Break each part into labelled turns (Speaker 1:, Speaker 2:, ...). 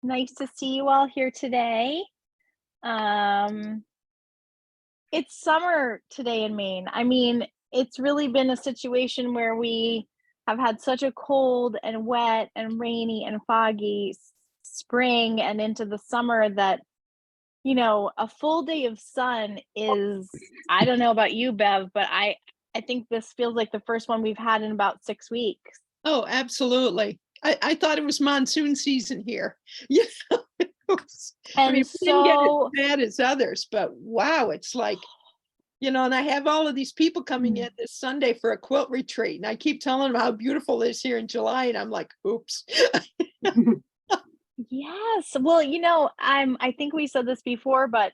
Speaker 1: Nice to see you all here today. Um, it's summer today in Maine. I mean, it's really been a situation where we have had such a cold and wet and rainy and foggy spring and into the summer that, a full day of sun is, I don't know about you, Bev, but I think this feels like the first one we've had in about 6 weeks.
Speaker 2: Oh, absolutely. I thought it was monsoon season here. You know, I mean,
Speaker 1: And
Speaker 2: we didn't get it
Speaker 1: so
Speaker 2: as bad as others, but wow, it's like, and I have all of these people coming in this Sunday for a quilt retreat, and I keep telling them how beautiful it is here in July, and I'm like, oops.
Speaker 1: Yes. Well, I think we said this before, but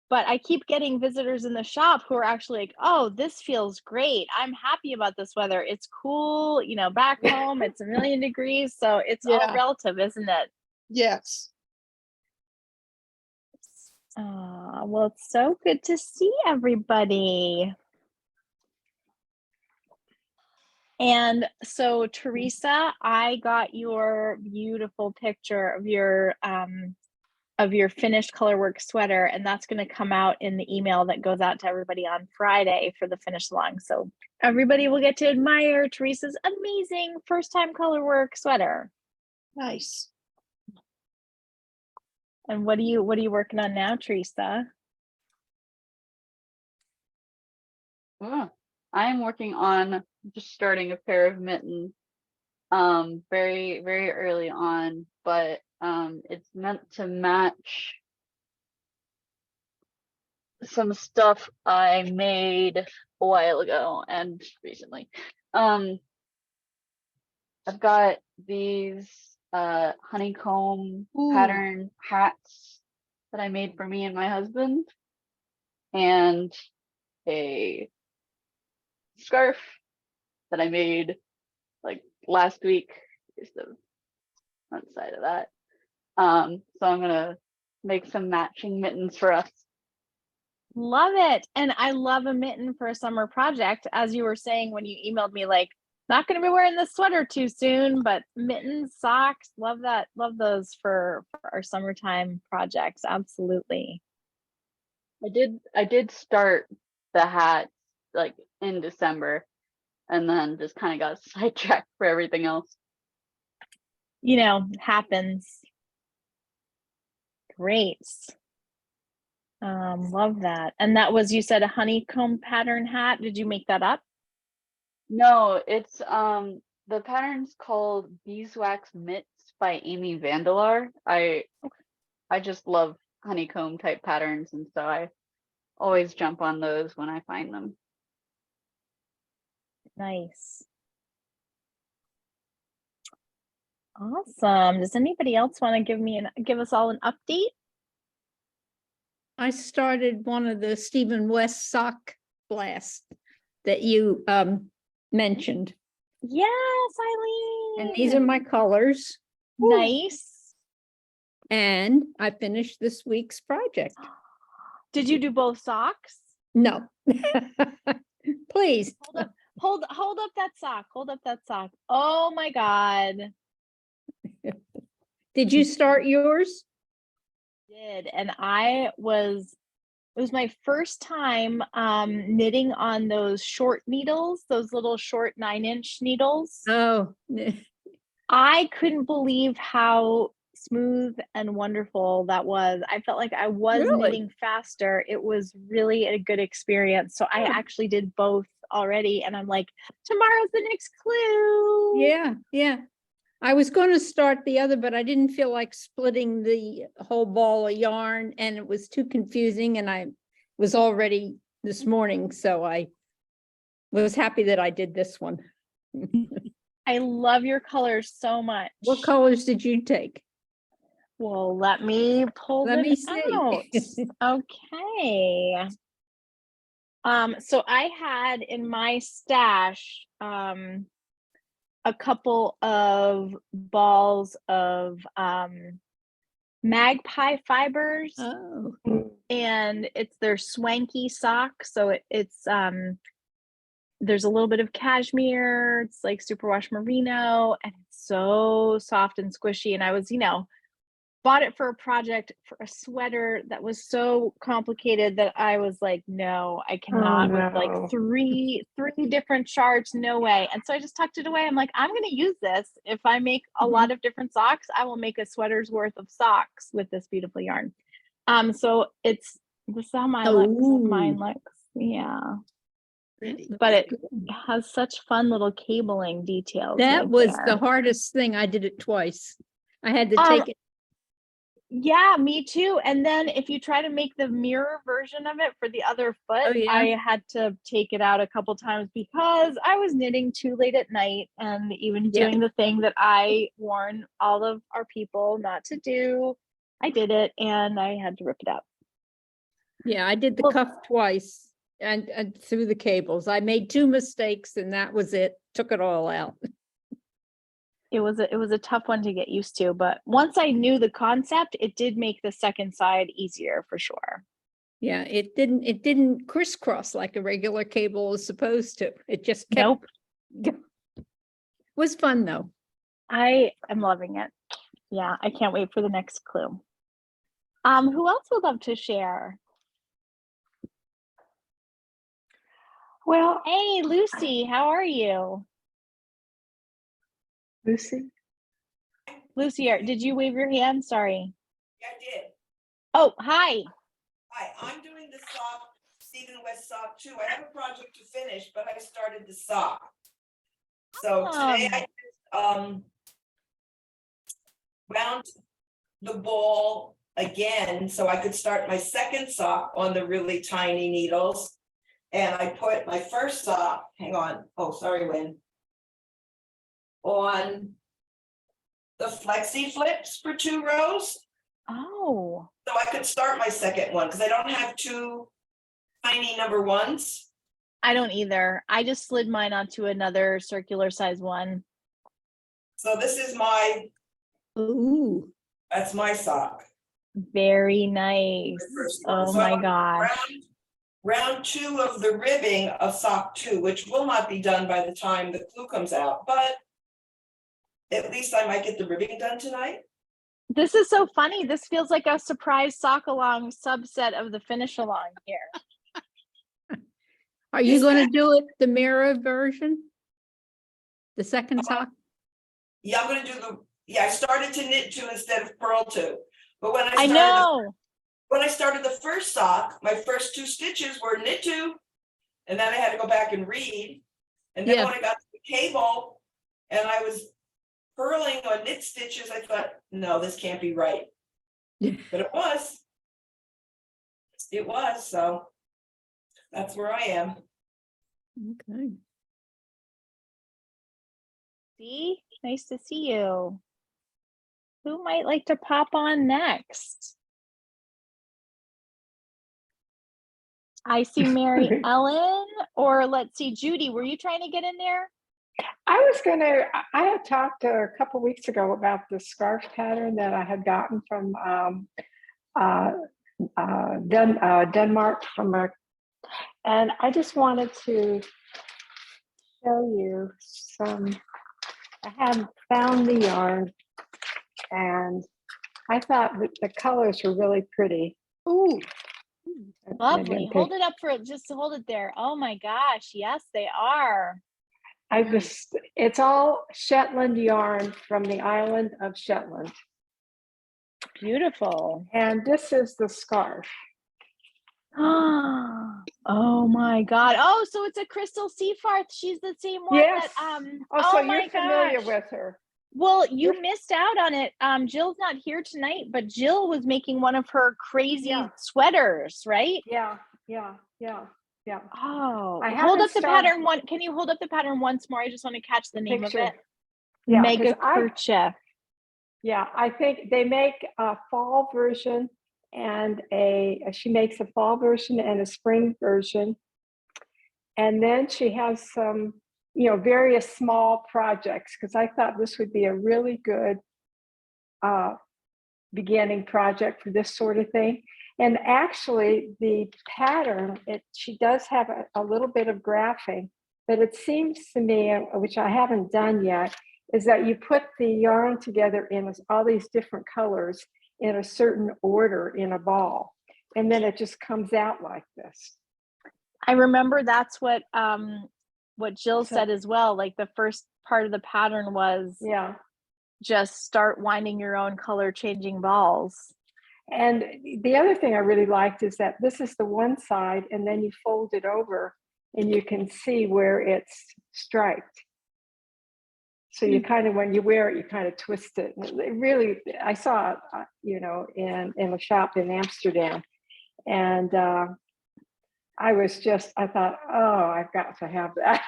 Speaker 1: I keep getting visitors in the shop who are actually like, "Oh, this feels great. I'm happy about this weather. It's cool, back home it's a million degrees." So it's all
Speaker 2: Yeah,
Speaker 1: relative, isn't it?
Speaker 2: yes.
Speaker 1: Well, it's so good to see everybody. And so, Teresa, I got your beautiful picture of your finished colorwork sweater, and that's going to come out in the email that goes out to everybody on Friday for the finish along. So everybody will get to admire Teresa's amazing first time colorwork sweater.
Speaker 2: Nice.
Speaker 1: And what are you working on now, Teresa?
Speaker 3: I'm working on just starting a pair of mittens very, very early on, but it's meant to match some stuff I made a while ago and recently. I've got these honeycomb pattern hats that I made for me and my husband, and a scarf that I made like last week. Is the front side of that. So I'm gonna make some matching mittens for us.
Speaker 1: Love it. And I love a mitten for a summer project. As you were saying when you emailed me, like, not going to be wearing this sweater too soon, but mittens, socks, love that. Love those for our summertime projects. Absolutely.
Speaker 3: I did start the hats like in December, and then just kind of got sidetracked for everything else.
Speaker 1: Happens. Great. Love that. And that was, you said, a honeycomb pattern hat. Did you make that up?
Speaker 3: No, it's the pattern's called Beeswax Mitts by Amy Vandelar. I just love honeycomb type patterns, and so I always jump on those when I find them.
Speaker 1: Nice. Awesome. Does anybody else want to give us all an update?
Speaker 4: I started one of the Stephen West sock blasts that you mentioned.
Speaker 1: Yes, Eileen.
Speaker 4: And these are my colors.
Speaker 1: Nice.
Speaker 4: And I finished this week's project.
Speaker 1: Did you do both socks?
Speaker 4: No. Please.
Speaker 1: Hold up that sock. Hold up that sock. Oh my God.
Speaker 4: Did you start yours?
Speaker 1: Did. And it was my first time knitting on those short needles, those little short 9-inch needles.
Speaker 4: Oh.
Speaker 1: I couldn't believe how smooth and wonderful that was. I felt like I was knitting faster. It was really a good experience. So I actually did both already, and I'm like, tomorrow's the next clue.
Speaker 4: Yeah. I was going to start the other, but I didn't feel like splitting the whole ball of yarn, and it was too confusing, and I was all ready this morning, so I was happy that I did this one.
Speaker 1: I love your colors so much.
Speaker 4: What colors did you take?
Speaker 1: Well, let me pull them out. Okay. So I had in my stash a couple of balls of magpie fibers.
Speaker 4: Oh.
Speaker 1: And they're swanky socks. So it's there's a little bit of cashmere. It's like superwash merino, and it's so soft and squishy. And I was, bought it for a project for a sweater that was so complicated that I was like, no, I cannot with like
Speaker 2: no.
Speaker 1: three different charts, no way. And so I just tucked it away. I'm like, I'm going to use this. If I make a lot of different socks, I will make a sweater's worth of socks with this beautiful yarn. So this is how mine looks. Yeah.
Speaker 2: Pretty.
Speaker 1: But it has such fun little cabling details.
Speaker 4: That
Speaker 1: right
Speaker 4: was
Speaker 1: there.
Speaker 4: the hardest thing. I did it twice. I had to take it.
Speaker 1: Yeah, me too. And then if you try to make the mirror version of it for the other foot,
Speaker 4: Oh, yeah?
Speaker 1: I had to take it out a couple times because I was knitting too late at night and even
Speaker 4: Yeah.
Speaker 1: doing the thing that I warn all of our people not to do. I did it and I had to rip it out.
Speaker 4: Yeah, I did the
Speaker 1: Well-
Speaker 4: cuff twice and through the cables. I made 2 mistakes and that was it. Took it all out.
Speaker 1: It was a tough one to get used to, but once I knew the concept, it did make the second side easier for sure.
Speaker 4: Yeah, it didn't crisscross like a regular cable is supposed to. It just kept.
Speaker 1: Nope.
Speaker 4: Was fun though.
Speaker 1: I am loving it. Yeah, I can't wait for the next clue. Who else would love to share?
Speaker 2: Well,
Speaker 1: Hey, Lucy, how are you?
Speaker 2: Lucy.
Speaker 1: Lucy, did you wave your hand? Sorry.
Speaker 5: Yeah, I did.
Speaker 1: Oh, hi.
Speaker 5: Hi, I'm doing the sock, Stephen West sock too. I have a project to finish, but I started the sock. So today I just wound the ball again so I could start my second sock on the really tiny needles. And I put my first sock, hang on, oh, sorry, Wynn, on the flexi flips for 2 rows.
Speaker 1: Oh,
Speaker 5: So I could start my second one because I don't have 2 tiny number 1s.
Speaker 1: I don't either. I just slid mine onto another circular size one.
Speaker 5: So this is
Speaker 4: Ooh.
Speaker 5: that's my sock.
Speaker 1: Very nice.
Speaker 5: The first one.
Speaker 1: Oh
Speaker 5: So
Speaker 1: my gosh.
Speaker 5: Round 2 of the ribbing of sock 2, which will not be done by the time the clue comes out, but at least I might get the ribbing done tonight.
Speaker 1: This is so funny. This feels like a surprise sock along subset of the finish along here.
Speaker 4: Are you
Speaker 5: Is
Speaker 4: going to
Speaker 5: that-
Speaker 4: do it the mirror version? The second sock?
Speaker 5: Yeah, I'm gonna do I started to knit 2 instead of purl 2. But when
Speaker 1: I know.
Speaker 5: when I started the first sock, my first 2 stitches were knit 2, and then I had to go back and read. And then
Speaker 4: Yeah.
Speaker 5: when I got to the cable and I was purling on knit stitches, I thought, no, this can't be right.
Speaker 4: Yeah.
Speaker 5: But it was. It was, so that's where I am.
Speaker 4: Okay.
Speaker 1: See, nice to see you. Who might like to pop on next? I see Mary Ellen, or let's see, Judy, were you trying to get in there?
Speaker 2: I had talked a couple weeks ago about the scarf pattern that I had gotten from Denmark and I just wanted to show you some. I had found the yarn and I thought that the colors were really pretty.
Speaker 4: Ooh.
Speaker 1: Lovely. Hold it up just hold it there. Oh my gosh. Yes, they are.
Speaker 2: It's all Shetland yarn from the island of Shetland.
Speaker 1: Beautiful.
Speaker 2: And this is the scarf.
Speaker 1: Oh my God. Oh, so it's a Cristel Seyfarth. She's the same one
Speaker 2: Yes.
Speaker 1: that
Speaker 2: Oh, so
Speaker 1: my
Speaker 2: you're familiar
Speaker 1: gosh.
Speaker 2: with her.
Speaker 1: Well, you missed out on it. Jill's not here tonight, but Jill was making one of her crazy sweaters, right?
Speaker 2: Yeah.
Speaker 1: Oh,
Speaker 2: I
Speaker 1: hold
Speaker 2: haven't
Speaker 1: up the
Speaker 2: started-
Speaker 1: pattern one. Can you hold up the pattern once more? I just want to catch the name
Speaker 2: Picture.
Speaker 1: of it.
Speaker 2: Yeah,
Speaker 1: Mega
Speaker 2: 'cause
Speaker 1: kerchief.
Speaker 2: Yeah, I think they make a fall version and she makes a fall version and a spring version. And then she has some, various small projects, because I thought this would be a really good beginning project for this sort of thing. And actually the pattern, she does have a little bit of graphing, but it seems to me, which I haven't done yet, is that you put the yarn together in all these different colors in a certain order in a ball. And then it just comes out like this.
Speaker 1: I remember that's what Jill
Speaker 2: So-
Speaker 1: said as well. Like the first part of the pattern was
Speaker 2: Yeah.
Speaker 1: just start winding your own color changing balls.
Speaker 2: And the other thing I really liked is that this is the one side, and then you fold it over and you can see where it's striped. So you kind of, when you wear it, you kind of twist it. And it really, I saw it, you know, in a shop in Amsterdam. And I thought, oh, I've got to have that.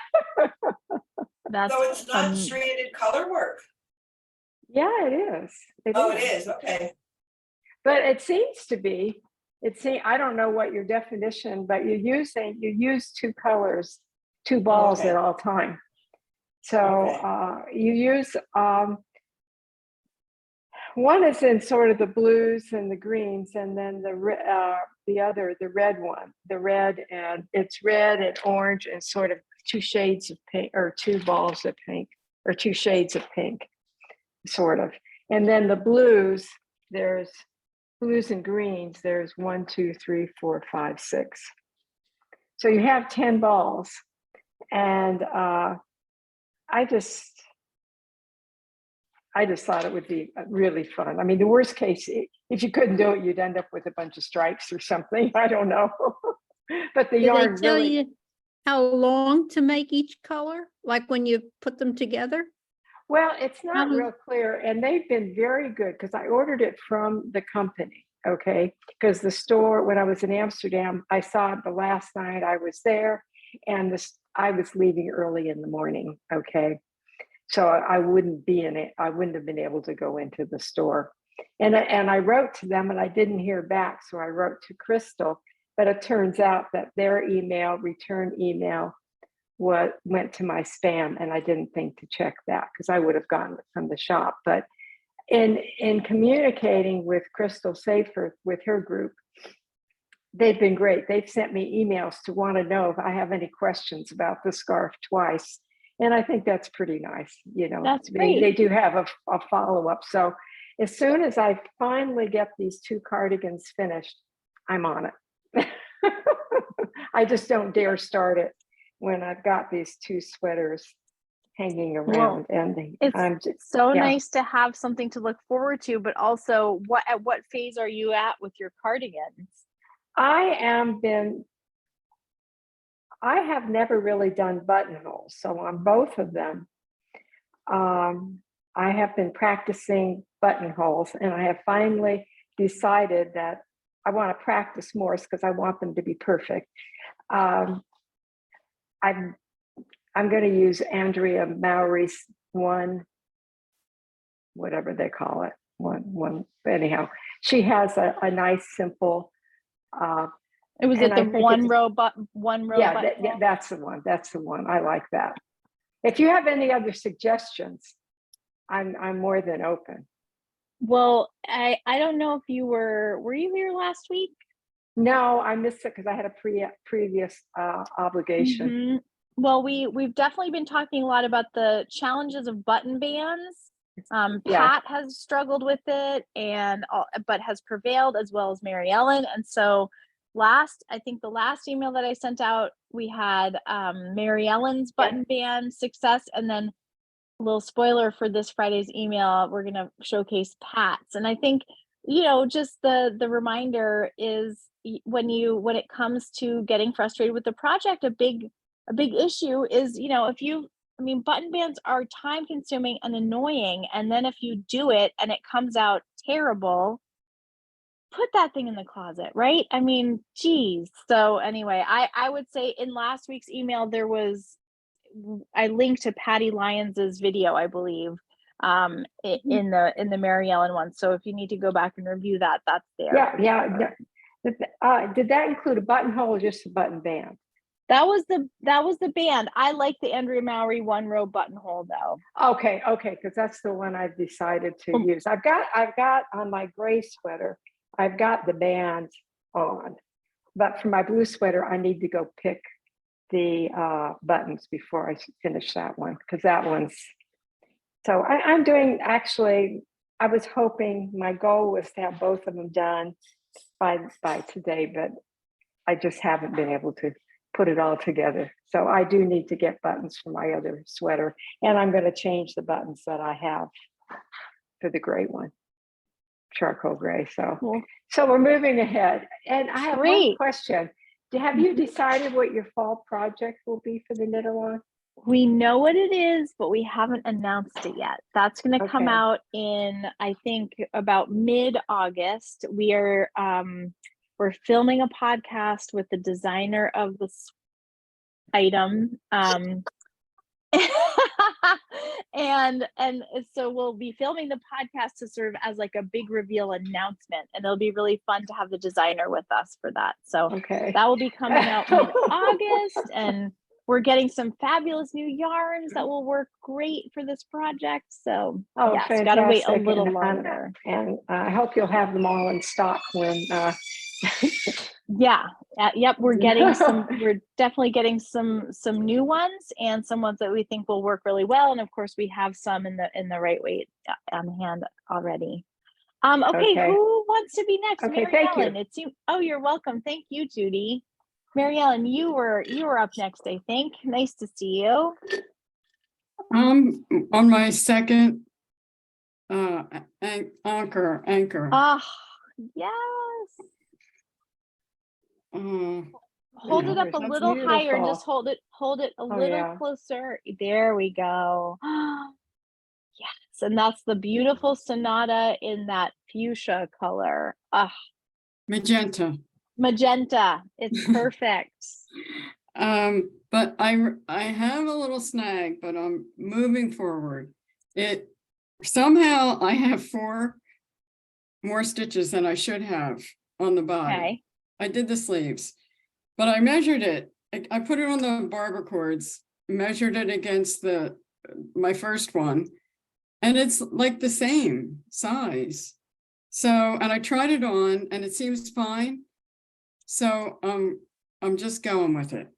Speaker 1: That's
Speaker 5: So it's not stranded color work.
Speaker 2: Yeah, it is. It
Speaker 5: Is, okay.
Speaker 2: But it seems to be, I don't know what your definition, but you use two colors, two balls
Speaker 5: Okay.
Speaker 2: at all time. So
Speaker 5: Okay.
Speaker 2: you use, one is in sort of the blues and the greens, and then the other, the red one, the red, and it's red and orange and sort of two shades of pink, or two balls of pink, or two shades of pink, sort of. And then the blues, there's blues and greens, there's 1, 2, 3, 4, 5, 6. So you have 10 balls. And I just thought it would be really fun. I mean, the worst case, if you couldn't do it, you'd end up with a bunch of stripes or something. I don't know. But the
Speaker 4: Do
Speaker 2: yarn
Speaker 4: they tell
Speaker 2: really,
Speaker 4: you how long to make each color? Like when you put them together?
Speaker 2: well, it's not
Speaker 4: How-
Speaker 2: real clear. And they've been very good because I ordered it from the company. Okay. Because the store, when I was in Amsterdam, I saw it the last night I was there, and I was leaving early in the morning. Okay. So I wouldn't be in it. I wouldn't have been able to go into the store. And I wrote to them and I didn't hear back. So I wrote to Cristel, but it turns out that their return email, went to my spam, and I didn't think to check that because I would have gotten it from the shop. But in communicating with Cristel Seyfarth, with her group, they've been great. They've sent me emails to want to know if I have any questions about the scarf twice. And I think that's pretty nice. You know,
Speaker 1: That's
Speaker 2: they
Speaker 1: great.
Speaker 2: do have a follow-up. So as soon as I finally get these two cardigans finished, I'm on it. I just don't dare start it when I've got these two sweaters hanging around. And I'm just,
Speaker 1: It's so
Speaker 2: yeah.
Speaker 1: nice to have something to look forward to, but also at what phase are you at with your cardigans?
Speaker 2: I have never really done buttonholes. So on both of them, I have been practicing buttonholes, and I have finally decided that I want to practice more because I want them to be perfect. I'm going to use Andrea Mowry's one, whatever they call it, one. Anyhow, she has a nice, simple.
Speaker 1: Was it
Speaker 2: and I
Speaker 1: the
Speaker 2: think
Speaker 1: one row buttonhole?
Speaker 2: Yeah, that's the one. That's the one. I like that. If you have any other suggestions, I'm more than open.
Speaker 1: Well, I don't know if you were you here last week?
Speaker 2: No, I missed it because I had a previous obligation.
Speaker 1: Mhm. Well, we've definitely been talking a lot about the challenges of button bands.
Speaker 2: Yeah.
Speaker 1: Pat has struggled with it but has prevailed, as well as Mary Ellen. And so I think the last email that I sent out, we had Mary Ellen's button band success, and then a little spoiler for this Friday's email, we're going to showcase Pat's. And I think, just the reminder is when it comes to getting frustrated with the project, a big issue is, button bands are time consuming and annoying. And then if you do it and it comes out terrible, put that thing in the closet, right? I mean, geez. So anyway, I would say in last week's email, I linked to Patty Lyons's video, I believe, in the Mary Ellen one. So if you need to go back and review that, that's there.
Speaker 2: Yeah. Did that include a buttonhole or just a button band?
Speaker 1: That was the band. I like the Andrea Mowry one row buttonhole though.
Speaker 2: Okay, because that's the one I've decided to use. I've got on my gray sweater, I've got the band on, but for my blue sweater, I need to go pick the buttons before I finish that one, because that one's. So I'm I was hoping, my goal was to have both of them done by today, but I just haven't been able to put it all together. So I do need to get buttons for my other sweater, and I'm going to change the buttons that I have for the gray one, charcoal gray. So,
Speaker 1: Cool.
Speaker 2: so we're moving ahead. And I have one
Speaker 1: Great.
Speaker 2: question. Have you decided what your fall project will be for the knit-along?
Speaker 1: We know what it is, but we haven't announced it yet. That's going to come
Speaker 2: Okay.
Speaker 1: out in, I think, about mid-August. We're filming a podcast with the designer of this item. And so we'll be filming the podcast to serve as like a big reveal announcement, and it'll be really fun to have the designer with us for that. So
Speaker 2: Okay.
Speaker 1: that will be coming out mid-August, and we're getting some fabulous new yarns that will work great for this project. So
Speaker 2: Oh,
Speaker 1: yes, gotta wait a
Speaker 2: fantastic.
Speaker 1: little
Speaker 2: And,
Speaker 1: longer.
Speaker 2: And I hope you'll have them all in stock when.
Speaker 1: Yeah. Yep. We're definitely getting some new ones, and some ones that we think will work really well. And of course, we have some in the right weight on hand already. Okay. Who wants to be next?
Speaker 2: Okay,
Speaker 1: Mary
Speaker 2: thank you.
Speaker 1: Ellen. It's you. Oh, you're welcome. Thank you, Judy. Mary Ellen, you were up next, I think. Nice to see you.
Speaker 6: I'm on my second anchor.
Speaker 1: Ah, yes. Hold it up a
Speaker 2: That's
Speaker 1: little higher and
Speaker 2: beautiful.
Speaker 1: just hold it a little
Speaker 2: yeah.
Speaker 1: closer. There we go. Yes, and that's the beautiful Sonata in that fuchsia color.
Speaker 6: Magenta.
Speaker 1: It's perfect.
Speaker 6: But I have a little snag, but I'm moving forward. Somehow I have 4 more stitches than I should have on the body.
Speaker 1: Okay.
Speaker 6: I did the sleeves, but I measured it. I put it on the barber cords, measured it against my first one, and it's like the same size. So, and I tried it on and it seems fine. So I'm just going with it.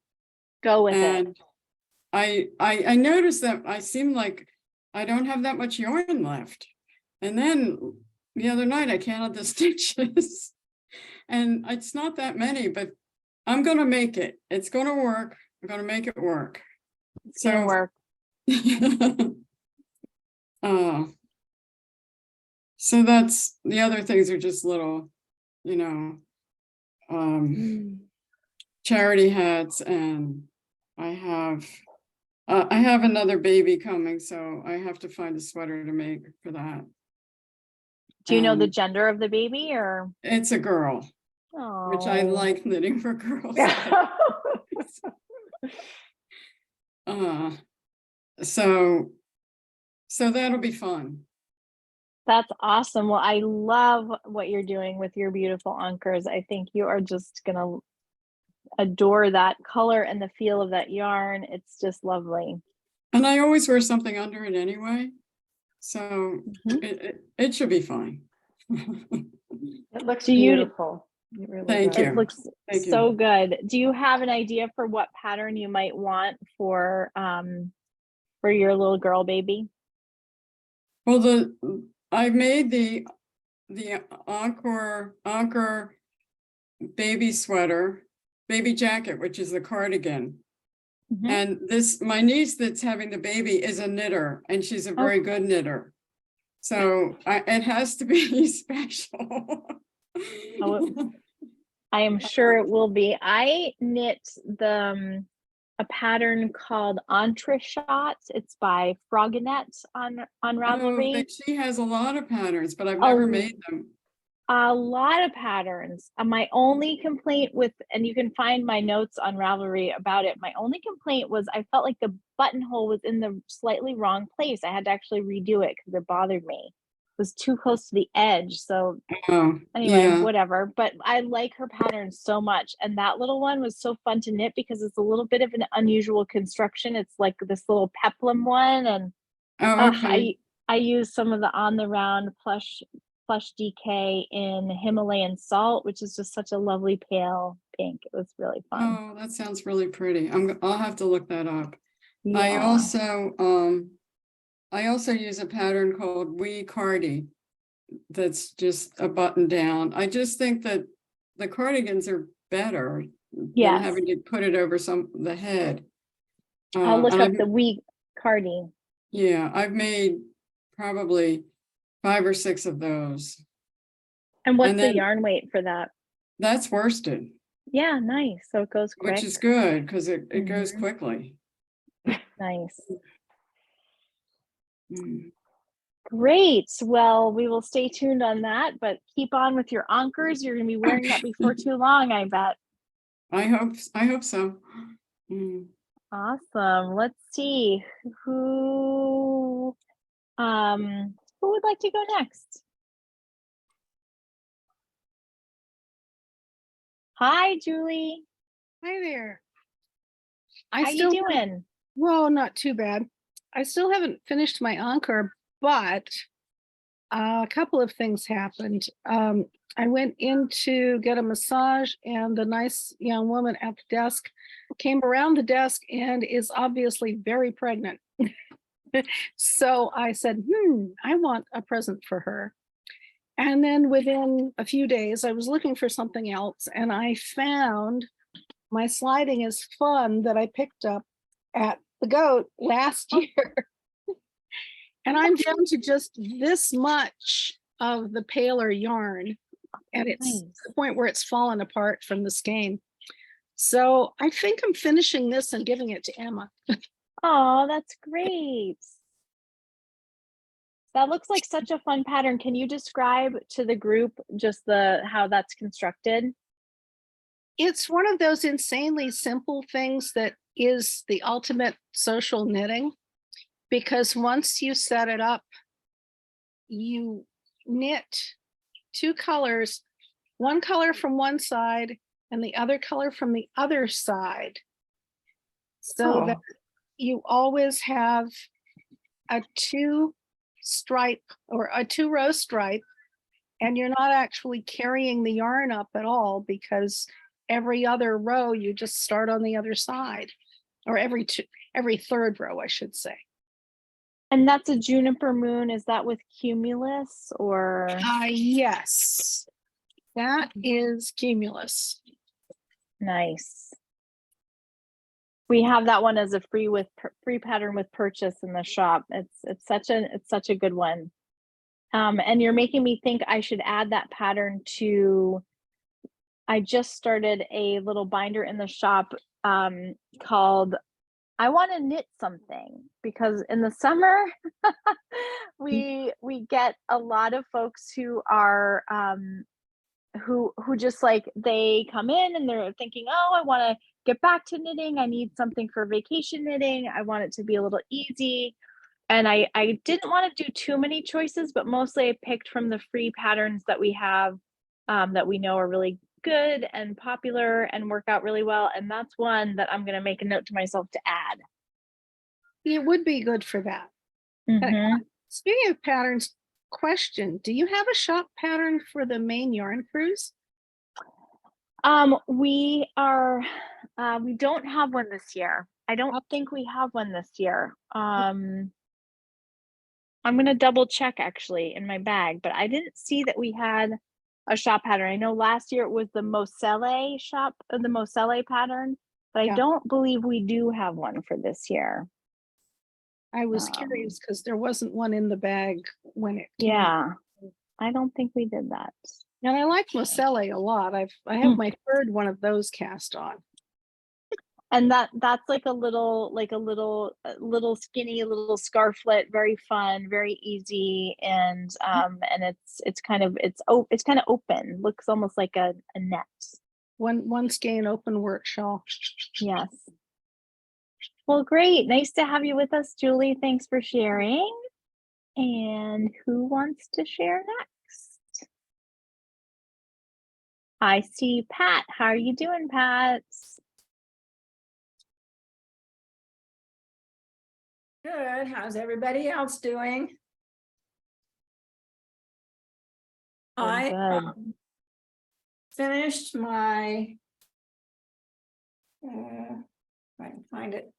Speaker 1: Go with
Speaker 6: And
Speaker 1: it.
Speaker 6: I noticed that I seem like I don't have that much yarn left. And then the other night I counted the stitches and it's not that many, but I'm going to make it. It's going to work. I'm going to make it work.
Speaker 1: It's gonna work.
Speaker 6: So that's the other things are just little, charity hats, and I have another baby coming, so I have to find a sweater to make for that.
Speaker 1: Do you know the gender of the baby, or?
Speaker 6: It's a girl, which I like knitting for girls. So that'll be fun.
Speaker 1: That's awesome. Well, I love what you're doing with your beautiful anchors. I think you are just gonna adore that color and the feel of that yarn. It's just lovely.
Speaker 6: And I always wear something under it anyway, so it should be fine.
Speaker 2: It looks beautiful. It really
Speaker 6: Thank
Speaker 2: does.
Speaker 6: you.
Speaker 1: It looks so good. Do you have an idea for what pattern you might want for your little girl baby?
Speaker 6: Well, I made the Anchor baby sweater, baby jacket, which is the cardigan. And my niece that's having the baby is a knitter, and she's a very good knitter. So it has to be special.
Speaker 1: I am sure it will be. I knit a pattern called Entreshot. It's by Froginette on Ravelry.
Speaker 6: Oh, she has a lot of patterns, but I've never made them.
Speaker 1: A lot of patterns. My only complaint and you can find my notes on Ravelry about it. My only complaint was I felt like the buttonhole was in the slightly wrong place. I had to actually redo it because it bothered me. It was too close to the edge. So anyway, whatever. But I like her pattern so much. And that little one was so fun to knit because it's a little bit of an unusual construction. It's like this little peplum one. And I used some of the On the Round plush DK in Himalayan salt, which is just such a lovely pale pink. It was really fun.
Speaker 6: Oh, that sounds really pretty. I'll have to look that up.
Speaker 1: Yeah.
Speaker 6: I also use a pattern called Wee Cardi, that's just a button down. I just think that the cardigans are better than
Speaker 1: Yes.
Speaker 6: having to put it over the head.
Speaker 1: I'll look
Speaker 6: and
Speaker 1: up
Speaker 6: I've-
Speaker 1: the week carding.
Speaker 6: Yeah, I've made probably 5 or 6 of those.
Speaker 1: And what's
Speaker 6: And
Speaker 1: the
Speaker 6: then-
Speaker 1: yarn weight for that?
Speaker 6: That's worsted,
Speaker 1: Yeah, nice. So it goes quick.
Speaker 6: which is good because it goes
Speaker 1: Mhm.
Speaker 6: quickly.
Speaker 1: Nice.
Speaker 6: Mm.
Speaker 1: Great. Well, we will stay tuned on that, but keep on with your anchors. You're going to be wearing that before too long, I bet.
Speaker 6: I hope so. Mm.
Speaker 1: Awesome. Let's see who would like to go next? Hi, Julie.
Speaker 7: Hi there.
Speaker 1: How you doing?
Speaker 7: Well, not too bad. I still haven't finished my anchor, but a couple of things happened. I went in to get a massage, and the nice young woman at the desk came around the desk and is obviously very pregnant. So I said, I want a present for her. And then within a few days, I was looking for something else, and I found my sliding is fun that I picked up at the goat last year. And I'm down to just this much of the paler yarn. And it's
Speaker 1: Nice.
Speaker 7: the point where it's fallen apart from the skein. So I think I'm finishing this and giving it to Emma.
Speaker 1: Oh, that's great. That looks like such a fun pattern. Can you describe to the group just how that's constructed?
Speaker 7: It's one of those insanely simple things that is the ultimate social knitting, because once you set it up, you knit 2 colors, one color from one side and the other color from the other side, so that you always have a 2-stripe or a 2-row stripe, and you're not actually carrying the yarn up at all, because every other row you just start on the other side, or every 3rd row, I should say.
Speaker 1: And that's a Juniper Moon. Is that with Cumulus or?
Speaker 7: Yes, that is Cumulus.
Speaker 1: Nice. We have that one as a free pattern with purchase in the shop. It's such a good one. And you're making me think I should add that pattern to. I just started a little binder in the shop called I want to knit something, because in the summer we get a lot of folks who are who just like, they come in and they're thinking, oh, I want to get back to knitting. I need something for vacation knitting. I want it to be a little easy. And I didn't want to do too many choices, but mostly I picked from the free patterns that we have that we know are really good and popular and work out really well. And that's one that I'm going to make a note to myself to add.
Speaker 7: It would be good for that.
Speaker 1: Mhm.
Speaker 7: Speaking of patterns, question, do you have a shop pattern for the Maine yarn cruise?
Speaker 1: We don't have one this year. I don't think we have one this year. I'm gonna double check actually in my bag, but I didn't see that we had a shop pattern. I know last year it was the Moselle shop, the Moselle pattern, but I
Speaker 7: Yeah.
Speaker 1: don't believe we do have one for this year.
Speaker 7: I was curious because there wasn't one in the bag when it came.
Speaker 1: Yeah, I don't think we did that.
Speaker 7: And I like Moselle a lot. I have my 3rd one of those cast on.
Speaker 1: And that's like a little skinny little scarflet, very fun, very easy, and it's kind of open, looks almost like a net.
Speaker 7: One skein open work shawl.
Speaker 1: Yes. Well, great. Nice to have you with us, Julie. Thanks for sharing. And who wants to share next? I see Pat. How are you doing, Pat?
Speaker 8: Good. How's everybody else doing? I
Speaker 1: Good.
Speaker 8: finished my, if I can find it,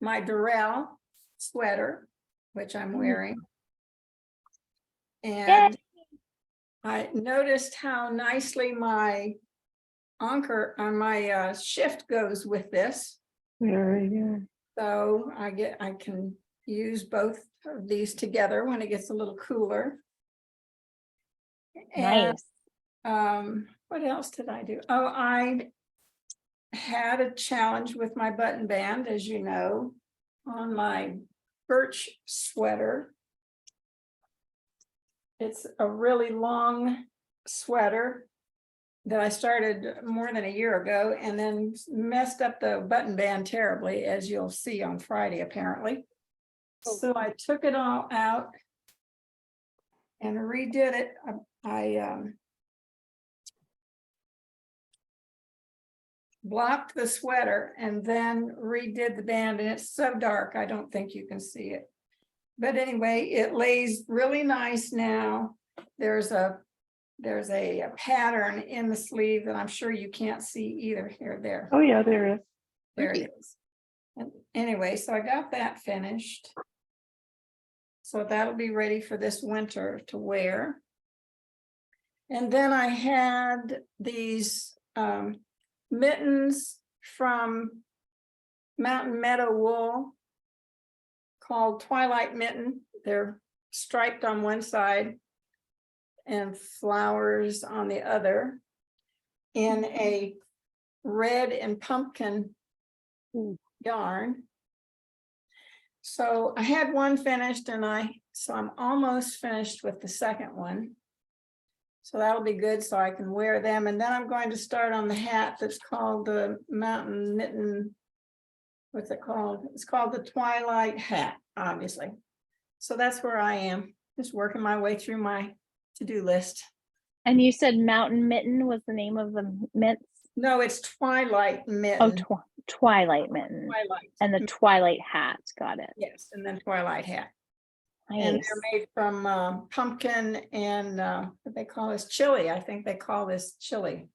Speaker 8: my Durrell sweater, which I'm wearing. And I noticed how nicely my anchor on my shift goes with this.
Speaker 2: Very good.
Speaker 8: So I can use both of these together when it gets a little cooler. And
Speaker 1: Nice.
Speaker 8: what else did I do? Oh, I had a challenge with my button band, as you know, on my birch sweater. It's a really long sweater that I started more than a year ago and then messed up the button band terribly, as you'll see on Friday, apparently. So I took it all out and redid it. I blocked the sweater and then redid the band, and it's so dark, I don't think you can see it. But anyway, it lays really nice now. There's a pattern in the sleeve that I'm sure you can't see either. Here, there.
Speaker 2: Oh, yeah, there is.
Speaker 8: There it is. And anyway, so I got that finished. So that'll be ready for this winter to wear. And then I had these mittens from Mountain Meadow Wool called Twilight Mitten. They're striped on one side and flowers on the other in a red and pumpkin yarn. So I had one finished and I'm almost finished with the second one. So that'll be good, so I can wear them. And then I'm going to start on the hat that's called the Mountain Mitten. What's it called? It's called the Twilight Hat, obviously. So that's where I am, just working my way through my to-do list.
Speaker 1: And you said Mountain Mitten was the name of the mitts?
Speaker 8: No, it's Twilight Mitten.
Speaker 1: Oh, Twilight Mitten.
Speaker 8: Twilight.
Speaker 1: And the Twilight Hat. Got it.
Speaker 8: Yes, and then Twilight Hat.
Speaker 1: Nice.
Speaker 8: And they're made from pumpkin and what they call this chili. I think they call this chili.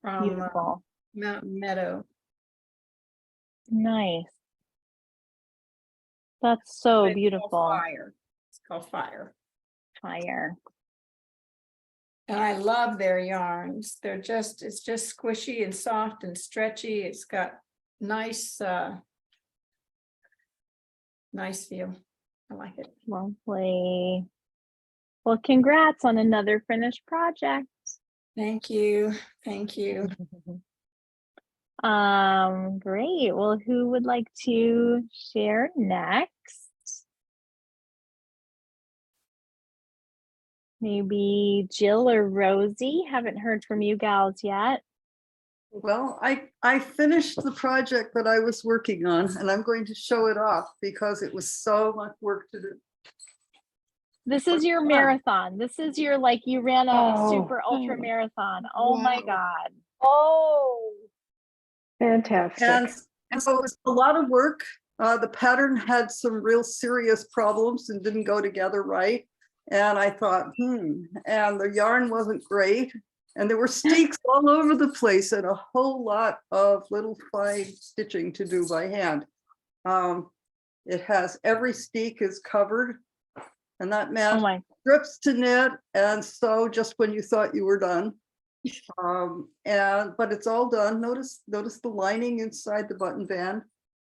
Speaker 8: From
Speaker 1: Beautiful.
Speaker 8: Mountain Meadow.
Speaker 1: Nice. That's so
Speaker 8: It's called
Speaker 1: beautiful.
Speaker 8: Fire. It's called Fire.
Speaker 1: Fire.
Speaker 8: And I love their yarns. It's just squishy and soft and stretchy. It's got nice nice feel. I like it.
Speaker 1: Lovely. Well, congrats on another finished project.
Speaker 8: Thank you. Thank you.
Speaker 1: Great. Well, who would like to share next? Maybe Jill or Rosie. Haven't heard from you gals yet.
Speaker 9: Well, I finished the project that I was working on, and I'm going to show it off because it was so much work to do.
Speaker 1: This is your marathon. This is your, like, you ran a
Speaker 2: Oh.
Speaker 1: super ultra marathon. Oh my
Speaker 8: Wow.
Speaker 1: God. Oh.
Speaker 2: Fantastic.
Speaker 9: And so it was a lot of work. The pattern had some real serious problems and didn't go together right. And I thought, and the yarn wasn't great. And there were steaks all over the place and a whole lot of little fine stitching to do by hand. It has every steek is covered, and that
Speaker 1: Oh
Speaker 9: meant
Speaker 1: my.
Speaker 9: strips to knit and sew just when you thought you were done. But it's all done. Notice the lining inside the button band,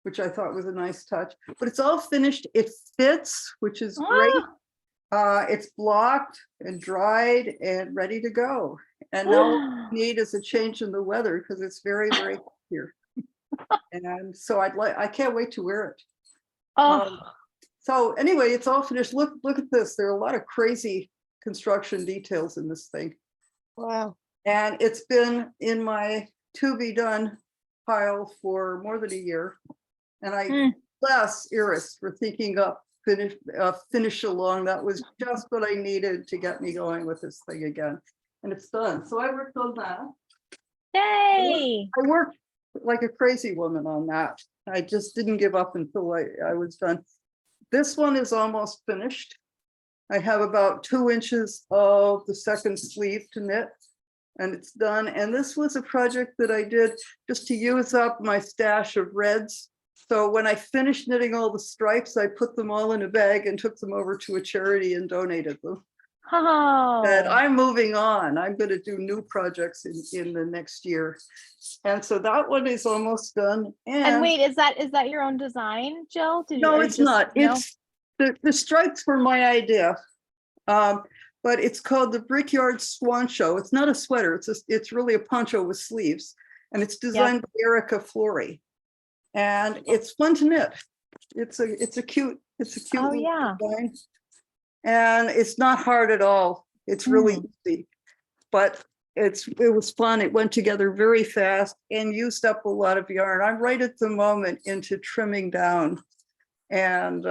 Speaker 9: which I thought was a nice touch. But it's all finished. It fits, which is great. It's blocked and dried and ready to go. And now what we need is a change in the weather because it's very, very hot here. And so I can't wait to wear it.
Speaker 1: Oh.
Speaker 9: So anyway, it's all finished. Look at this. There are a lot of crazy construction details in this thing.
Speaker 7: Wow.
Speaker 9: And it's been in my to be done pile for more than a year. And I bless Iris for thinking up finish along. That was just what I needed to get me going with this thing again. And it's done. So I worked on that.
Speaker 1: Yay.
Speaker 9: I worked like a crazy woman on that. I just didn't give up until I was done. This one is almost finished. I have about 2 inches of the second sleeve to knit, and it's done. And this was a project that I did just to use up my stash of reds. So when I finished knitting all the stripes, I put them all in a bag and took them over to a charity and donated them. that
Speaker 1: Oh,
Speaker 9: I'm moving on. I'm going to do new projects in the next year. And so that one is almost done.
Speaker 1: and wait, is that your own design, Jill?
Speaker 9: No,
Speaker 1: Or
Speaker 9: it's
Speaker 1: just
Speaker 9: not.
Speaker 1: no?
Speaker 9: It's the stripes were my idea. But it's called the Brickyard Swan Show. It's not a sweater. It's really a poncho with sleeves, and it's designed by Erica Flory, and it's fun to knit. It's a cute
Speaker 1: Oh,
Speaker 9: little
Speaker 1: yeah.
Speaker 9: design, and it's not hard at all. It's really easy, but it was fun. It went together very fast and used up a lot of yarn. I'm right at the moment into trimming down and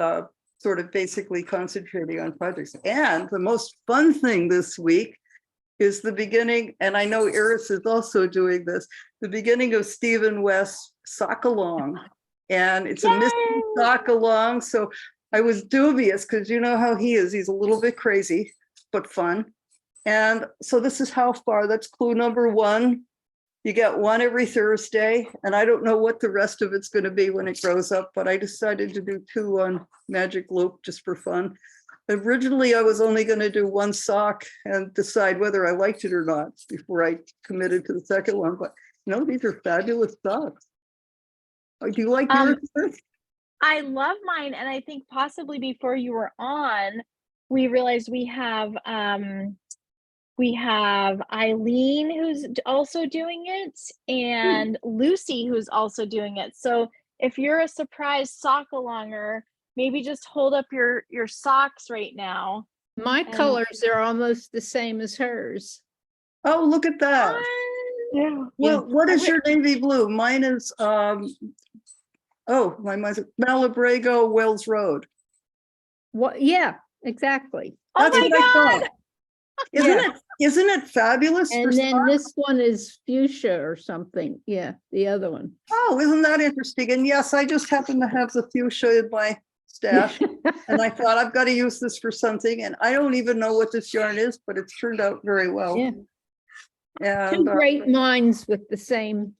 Speaker 9: sort of basically concentrating on projects. And the most fun thing this week is the beginning, and I know Iris is also doing this, the beginning of Stephen West's Sock Along. And it's a mystery sock along. So I was dubious because you know how he is. He's a little bit crazy, but fun. And so this is how far. That's clue number 1. You get one every Thursday, and I don't know what the rest of it's going to be when it grows up, but I decided to do 2 on Magic Loop just for fun. Originally, I was only going to do 1 sock and decide whether I liked it or not before I committed to the second one. But no, these are fabulous socks. Do you like yours?
Speaker 1: I love mine, and I think possibly before you were on, we realized we have Eileen who's also doing it, and Lucy who's also doing it. So if you're a surprise sock alonger, maybe just hold up your socks right now.
Speaker 4: My
Speaker 1: And-
Speaker 4: colors are almost the same as hers.
Speaker 9: Oh, look at that.
Speaker 2: Yeah.
Speaker 9: Well, what is your navy blue? Mine is, oh, mine's Malabrigo Wells Road.
Speaker 4: What? Yeah, exactly.
Speaker 1: Oh
Speaker 9: That's
Speaker 1: my
Speaker 9: what I
Speaker 1: God!
Speaker 9: thought. Isn't it fabulous? for
Speaker 4: And then
Speaker 9: socks?
Speaker 4: this one is fuchsia or something. Yeah, the other one.
Speaker 9: Oh, isn't that interesting? And yes, I just happen to have the fuchsia in my stash. And I thought I've got to use this for something. And I don't even know what this yarn is, but it's turned out very well.
Speaker 4: Yeah.
Speaker 9: And
Speaker 4: Two great minds with the same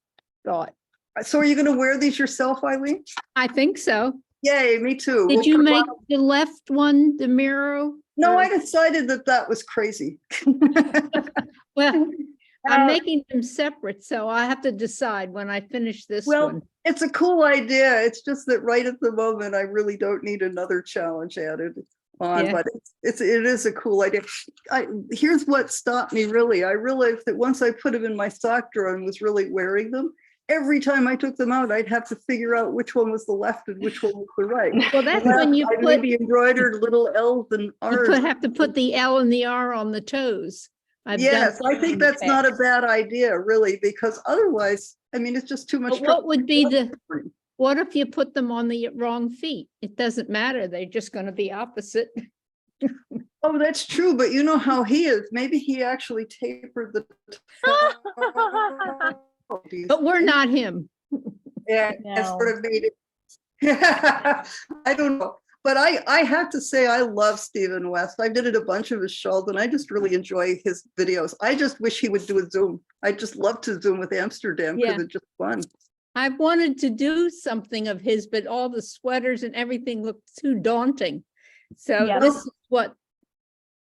Speaker 4: thought.
Speaker 9: so are you going to wear these yourself, Eileen?
Speaker 4: I think so.
Speaker 9: Yay, me too.
Speaker 4: Did
Speaker 9: We'll
Speaker 4: you
Speaker 9: put a
Speaker 4: make
Speaker 9: lot-
Speaker 4: the left one, the Miro?
Speaker 9: No,
Speaker 4: or-
Speaker 9: I decided that was crazy.
Speaker 4: Well, I'm
Speaker 9: Uh,
Speaker 4: making them separate, so I have to decide when I finish this
Speaker 9: Well,
Speaker 4: one.
Speaker 9: it's a cool idea. It's just that right at the moment, I really don't need another challenge added on,
Speaker 4: Yeah.
Speaker 9: but it is a cool idea. Here's what stopped me really. I realized that once I put them in my sock drawer and was really wearing them, every time I took them out, I'd have to figure out which one was the left and which one was the right.
Speaker 4: Well, that's when you
Speaker 9: I
Speaker 4: put,
Speaker 9: maybe embroidered little L's and R's.
Speaker 4: have to put the L and the R on the toes. I've done
Speaker 9: Yes, I
Speaker 4: that
Speaker 9: think
Speaker 4: in the
Speaker 9: that's not a
Speaker 4: past.
Speaker 9: bad idea, really, because otherwise, I mean, it's just too much
Speaker 4: But
Speaker 9: trouble.
Speaker 4: what would be what if you put them on the wrong feet? It doesn't matter. They're just going to be opposite.
Speaker 9: Oh, that's true, but you know how he is. Maybe he actually tapered the.
Speaker 4: But we're not him.
Speaker 9: Yeah, and sort
Speaker 1: No.
Speaker 9: of made it. I don't know, but I have to say I love Stephen West. I did a bunch of his shawls, and I just really enjoy his videos. I just wish he would do a Zoom. I just love to Zoom with Amsterdam because
Speaker 4: Yeah.
Speaker 9: it's just fun.
Speaker 4: I've wanted to do something of his, but all the sweaters and everything looked too daunting. So
Speaker 1: Yeah.
Speaker 4: this is what,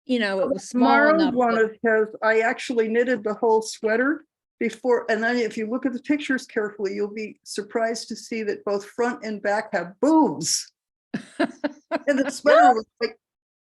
Speaker 4: it was small
Speaker 9: Tomorrow,
Speaker 4: enough.
Speaker 9: one
Speaker 4: that-
Speaker 9: of his, I actually knitted the whole sweater before, and then if you look at the pictures carefully, you'll be surprised to see that both front and back have boobs. And the sweater was like,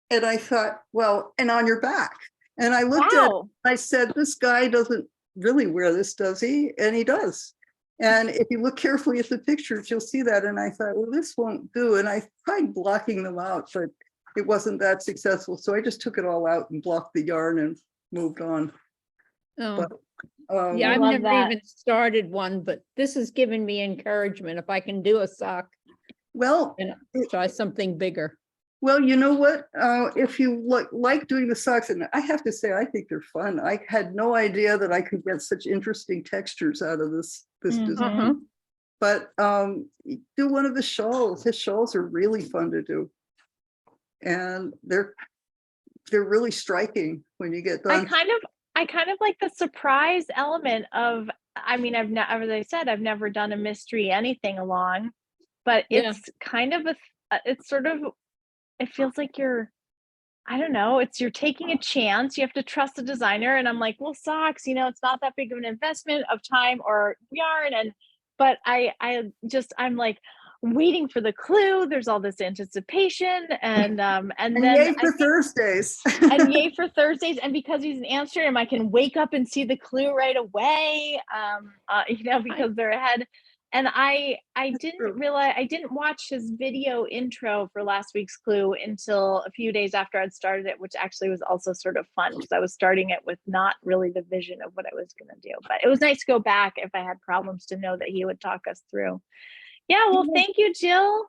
Speaker 9: and I thought, well, and on your back. And I looked at it,
Speaker 1: Wow.
Speaker 9: I said, this guy doesn't really wear this, does he? And he does. And if you look carefully at the pictures, you'll see that. And I thought, well, this won't do. And I tried blocking them out, but it wasn't that successful. So I just took it all out and blocked the yarn and moved on.
Speaker 4: Oh,
Speaker 9: But,
Speaker 4: yeah,
Speaker 1: I
Speaker 4: I've
Speaker 1: love
Speaker 4: never
Speaker 1: that.
Speaker 4: even started one, but this has given me encouragement. If I can do a sock,
Speaker 9: well,
Speaker 4: try something bigger.
Speaker 9: well, you know what? If you like doing the socks, and I have to say, I think they're fun. I had no idea that I could get such interesting textures out of this
Speaker 1: Mhm.
Speaker 9: design.
Speaker 4: Uh-huh.
Speaker 9: But do one of the shawls. His shawls are really fun to do, and they're really striking when you get done.
Speaker 1: I kind of like the surprise element of, I mean, as I said, I've never done a mystery anything along, but
Speaker 4: Yeah.
Speaker 1: it's kind of it's sort of, it feels like you're I don't know, you're taking a chance. You have to trust the designer. And I'm like, well, socks, it's not that big of an investment of time or yarn. But I'm like waiting for the clue. There's all this anticipation. And
Speaker 9: And
Speaker 1: then
Speaker 9: yay for Thursdays.
Speaker 1: and yay for Thursdays. And because he's an Amsterdam, I can wake up and see the clue right away. Because they're ahead. And I didn't realize, I didn't watch his video intro for last week's clue until a few days after I'd started it, which actually was also sort of fun because I was starting it with not really the vision of what I was going to do. But it was nice to go back if I had problems to know that he would talk us through. Yeah, well, thank you, Jill.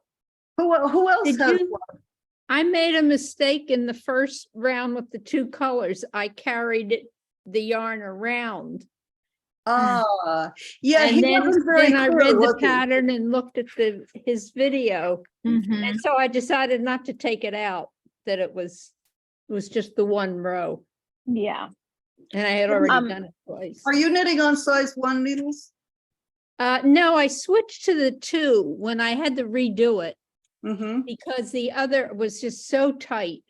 Speaker 9: Who else
Speaker 4: Did
Speaker 9: has
Speaker 4: you-
Speaker 9: one?
Speaker 4: I made a mistake in the first round with the 2 colors. I carried the yarn around.
Speaker 9: Yeah, he
Speaker 4: And
Speaker 9: wasn't very
Speaker 4: then I
Speaker 9: clear,
Speaker 4: read the
Speaker 9: was he?
Speaker 4: pattern and looked at his video.
Speaker 1: Mhm.
Speaker 4: And so I decided not to take it out, that it was just the 1 row.
Speaker 1: Yeah.
Speaker 4: And I had already
Speaker 1: Um,
Speaker 4: done it twice.
Speaker 9: Are you knitting on size 1 needles?
Speaker 4: No, I switched to the 2 when I had to redo it
Speaker 9: Mm-hmm.
Speaker 4: because the other was just so tight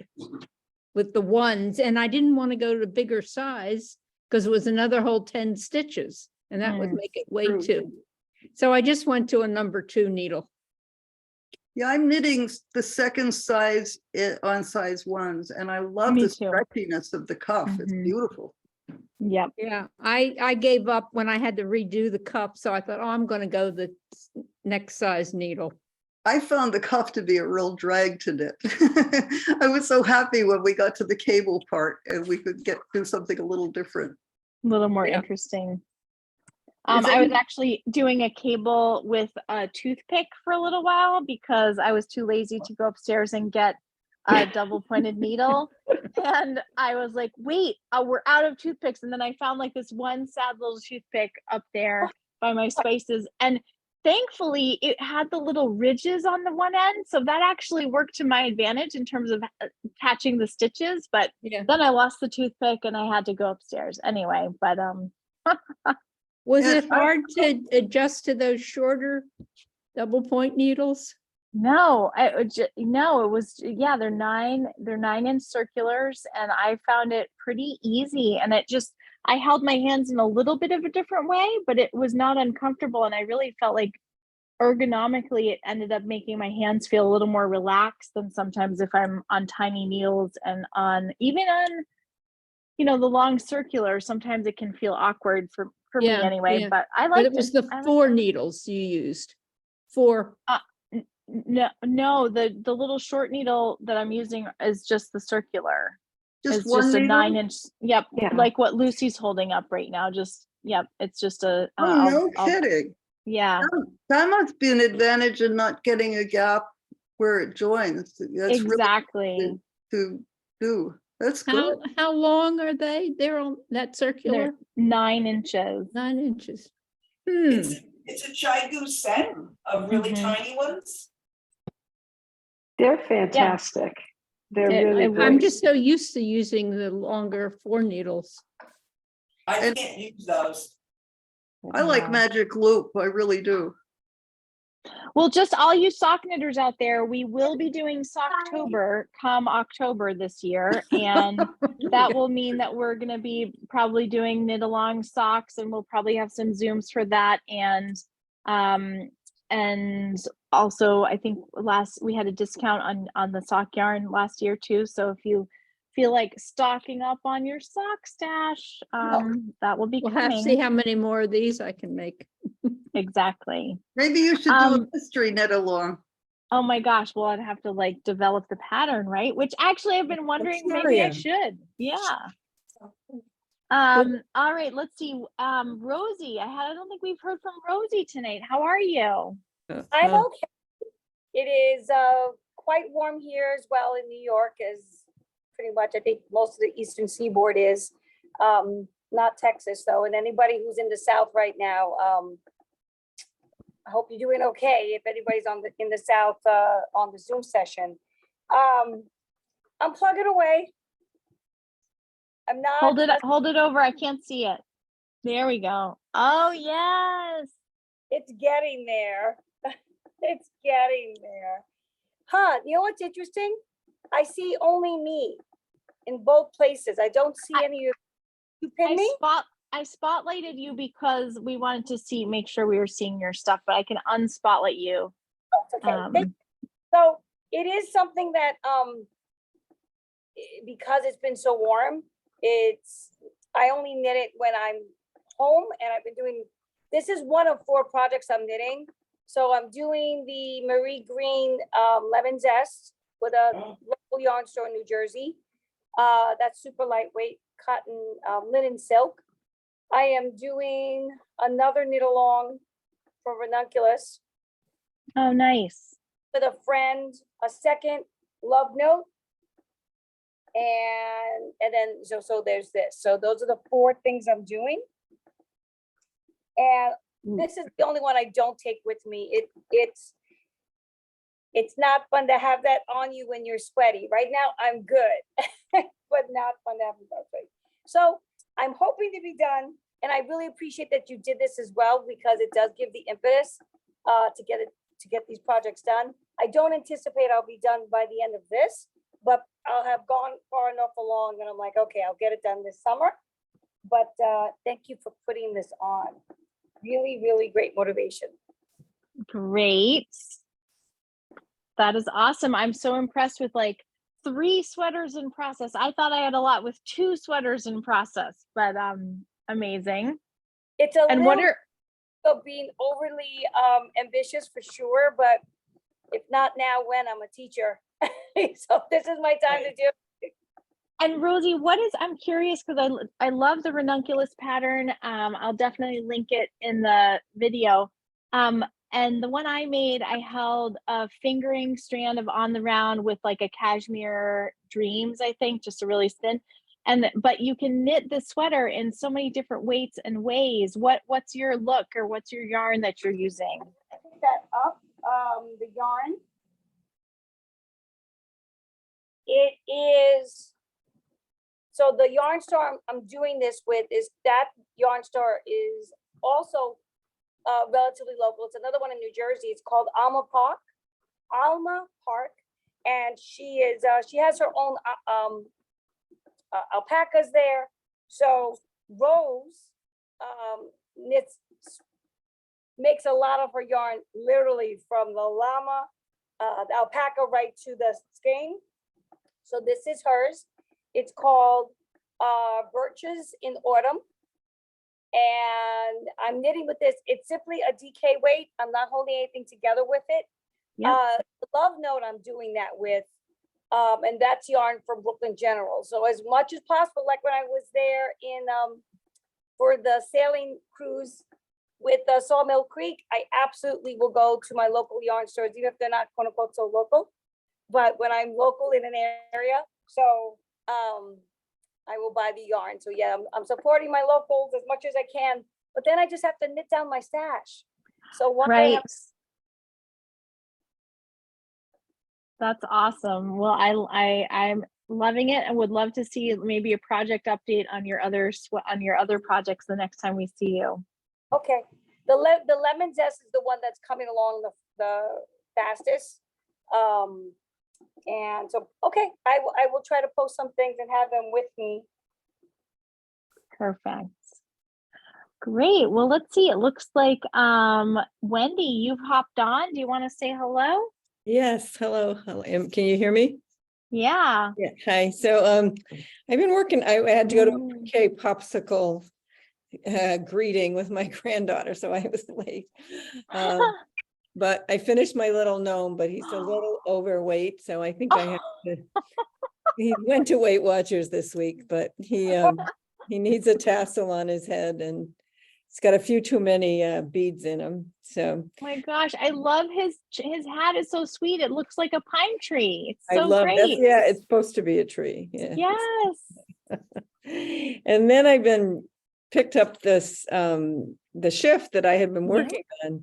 Speaker 4: with the 1s, and I didn't want to go to bigger size because it was another whole 10 stitches, and that would
Speaker 1: Mm,
Speaker 4: make it way
Speaker 9: true.
Speaker 4: too. So I just went to a number 2 needle.
Speaker 9: Yeah, I'm knitting the second size on size 1s, and I love
Speaker 1: Me
Speaker 9: the
Speaker 1: too.
Speaker 9: stretchiness of the cuff. It's
Speaker 1: Mhm.
Speaker 9: beautiful.
Speaker 1: Yep.
Speaker 4: Yeah, I gave up when I had to redo the cup, so I thought, oh, I'm going to go the next size needle.
Speaker 9: I found the cuff to be a real drag to knit. I was so happy when we got to the cable part and we could do something a little different.
Speaker 1: A little more
Speaker 4: Yeah.
Speaker 1: interesting.
Speaker 9: Is
Speaker 1: I was
Speaker 9: any-
Speaker 1: actually doing a cable with a toothpick for a little while because I was too lazy to go upstairs and get a double pointed needle. And I was like, wait, we're out of toothpicks. And then I found like this one sad little toothpick up there by my spices. And thankfully it had the little ridges on the one end. So that actually worked to my advantage in terms of attaching the stitches. But
Speaker 4: Yeah.
Speaker 1: then I lost the toothpick and I had to go upstairs anyway. But
Speaker 4: Was
Speaker 9: Yeah,
Speaker 4: it hard to adjust to those shorter double point needles?
Speaker 1: no, no, it was, yeah, they're 9-inch circulars and I found it pretty easy. And I held my hands in a little bit of a different way, but it was not uncomfortable. And I really felt like ergonomically, it ended up making my hands feel a little more relaxed than sometimes if I'm on tiny needles and even on, the long circular, sometimes it can feel awkward for me
Speaker 4: Yeah,
Speaker 1: anyway,
Speaker 4: yeah.
Speaker 1: but I
Speaker 4: But
Speaker 1: liked
Speaker 4: it was the
Speaker 1: I liked
Speaker 4: 4 needles you used. 4.
Speaker 1: No, the little short needle that I'm using is just the circular.
Speaker 9: Just
Speaker 1: It's
Speaker 9: one
Speaker 1: just a
Speaker 9: needle?
Speaker 1: 9-inch. Yep,
Speaker 2: Yeah.
Speaker 1: like what Lucy's holding up right now. Yep, it's just a.
Speaker 9: Oh, no kidding.
Speaker 1: Yeah,
Speaker 9: That must be an advantage in not getting a gap where it joins. That's
Speaker 1: exactly.
Speaker 9: really to do. That's good.
Speaker 4: How long are they? They're on that circular?
Speaker 1: They're 9 inches.
Speaker 4: 9 inches. Hmm.
Speaker 5: It's a Chai Goose set of really
Speaker 1: Mhm.
Speaker 5: tiny ones.
Speaker 2: They're fantastic. They're really
Speaker 4: I'm
Speaker 2: great.
Speaker 4: just so used to using the longer 4 needles.
Speaker 5: I
Speaker 9: And-
Speaker 5: can't use those.
Speaker 9: I like
Speaker 1: Yeah.
Speaker 9: Magic Loop. I really do.
Speaker 1: Well, just all you sock knitters out there, we will be doing Socktober come October this year. And that will mean that we're going to be probably doing knit along socks, and we'll probably have some Zooms for that. And also I think we had a discount on the sock yarn last year too. So if you feel like stocking up on your sock stash, that will be
Speaker 4: We'll have to see
Speaker 1: coming.
Speaker 4: how many more of these I can make.
Speaker 1: Exactly.
Speaker 9: Maybe you should do a mystery knit along.
Speaker 1: Oh my gosh, well, I'd have to like develop the pattern, right? Which actually I've been wondering, maybe I should. Yeah. All right, let's see. Rosie, I don't think we've heard from Rosie tonight. How are you?
Speaker 10: I'm okay. It is quite warm here as well in New York, as pretty much I think most of the Eastern Seaboard is. Not Texas though, and anybody who's in the South right now, I hope you're doing okay. If anybody's in the South on the Zoom session, I'm plugging away. I'm not.
Speaker 1: Hold it over. I can't see it. There we go. Oh yes.
Speaker 10: It's getting there. It's getting there. Huh, you know what's interesting? I see only me. in both places. I don't see any of you pin me.
Speaker 1: I spotlighted you because we wanted to make sure we were seeing your stuff, but I can unspotlight you.
Speaker 10: It's okay. So it is something that because it's been so warm, I only knit it when I'm home, and I've been doing, this is one of 4 projects I'm knitting. So I'm doing the Marie Green lemon zest with a local yarn store in New Jersey. That's super lightweight cotton linen silk. I am doing another knit along for Ranunculus
Speaker 1: Oh, nice.
Speaker 10: with a friend, a second love note. And then, so there's this. So those are the 4 things I'm doing. And this is the only one I don't take with me. It's not fun to have that on you when you're sweaty. Right now, I'm good, but not fun to have it sweaty. So I'm hoping to be done. And I really appreciate that you did this as well, because it does give the impetus to get these projects done. I don't anticipate I'll be done by the end of this, but I'll have gone far enough along and I'm like, okay, I'll get it done this summer. But thank you for putting this on. Really, really great motivation.
Speaker 1: Great. That is awesome. I'm so impressed with like 3 sweaters in process. I thought I had a lot with 2 sweaters in process, but amazing.
Speaker 10: It's a
Speaker 1: And
Speaker 10: little of being overly ambitious for sure, but if not now, when? I'm a teacher. So this is my time to do it.
Speaker 1: And Rosie, I'm curious because I love the ranunculus pattern. I'll definitely link it in the video. And the one I made, I held a fingering strand of On the Round with like a cashmere dreams, I think, just a really thin. But you can knit the sweater in so many different weights and ways. What's your look, or what's your yarn that you're using?
Speaker 10: I picked that up, the yarn. It is, so the yarn store I'm doing this with is, that yarn store is also relatively local. It's another one in New Jersey. It's called Alma Park, and she has her own alpacas there. So Rose makes a lot of her yarn literally from the llama, the alpaca, right to the skein. So this is hers. It's called Birches in Autumn. And I'm knitting with this. It's simply a DK weight. I'm not holding anything together with it. The love note I'm doing that with, and that's yarn from Brooklyn General. So as much as possible, like when I was there in for the sailing cruise with Sawmill Creek, I absolutely will go to my local yarn stores, even if they're not quote unquote so local. But when I'm local in an area, so I will buy the yarn. So yeah, I'm supporting my locals as much as I can, but then I just have to knit down my stash. So one day
Speaker 1: That's awesome. Well, I'm loving it and would love to see maybe a project update on your other projects the next time we see you.
Speaker 10: Okay, the lemon zest is the one that's coming along the fastest. And so, okay, I will try to post some things and have them with me.
Speaker 1: Perfect. Great. Well, let's see. It looks like Wendy, you've hopped on. Do you want to say hello?
Speaker 11: Yes, hello. Can you hear me?
Speaker 1: Yeah.
Speaker 11: Yeah. Hi. So I've been working. I had to go to a pre-K popsicle greeting with my granddaughter, so I was late. But I finished my little gnome, but he's a little overweight, so I think I have to. He went to Weight Watchers this week, but he needs a tassel on his head, and it's got a few too many beads in him. So
Speaker 1: my gosh, I love his hat is so sweet. It looks like a pine tree. It's so
Speaker 11: I love
Speaker 1: great.
Speaker 11: that. Yeah, it's supposed to be a tree. Yeah.
Speaker 1: Yes.
Speaker 11: And then I've been picked up this the shift that I had been working on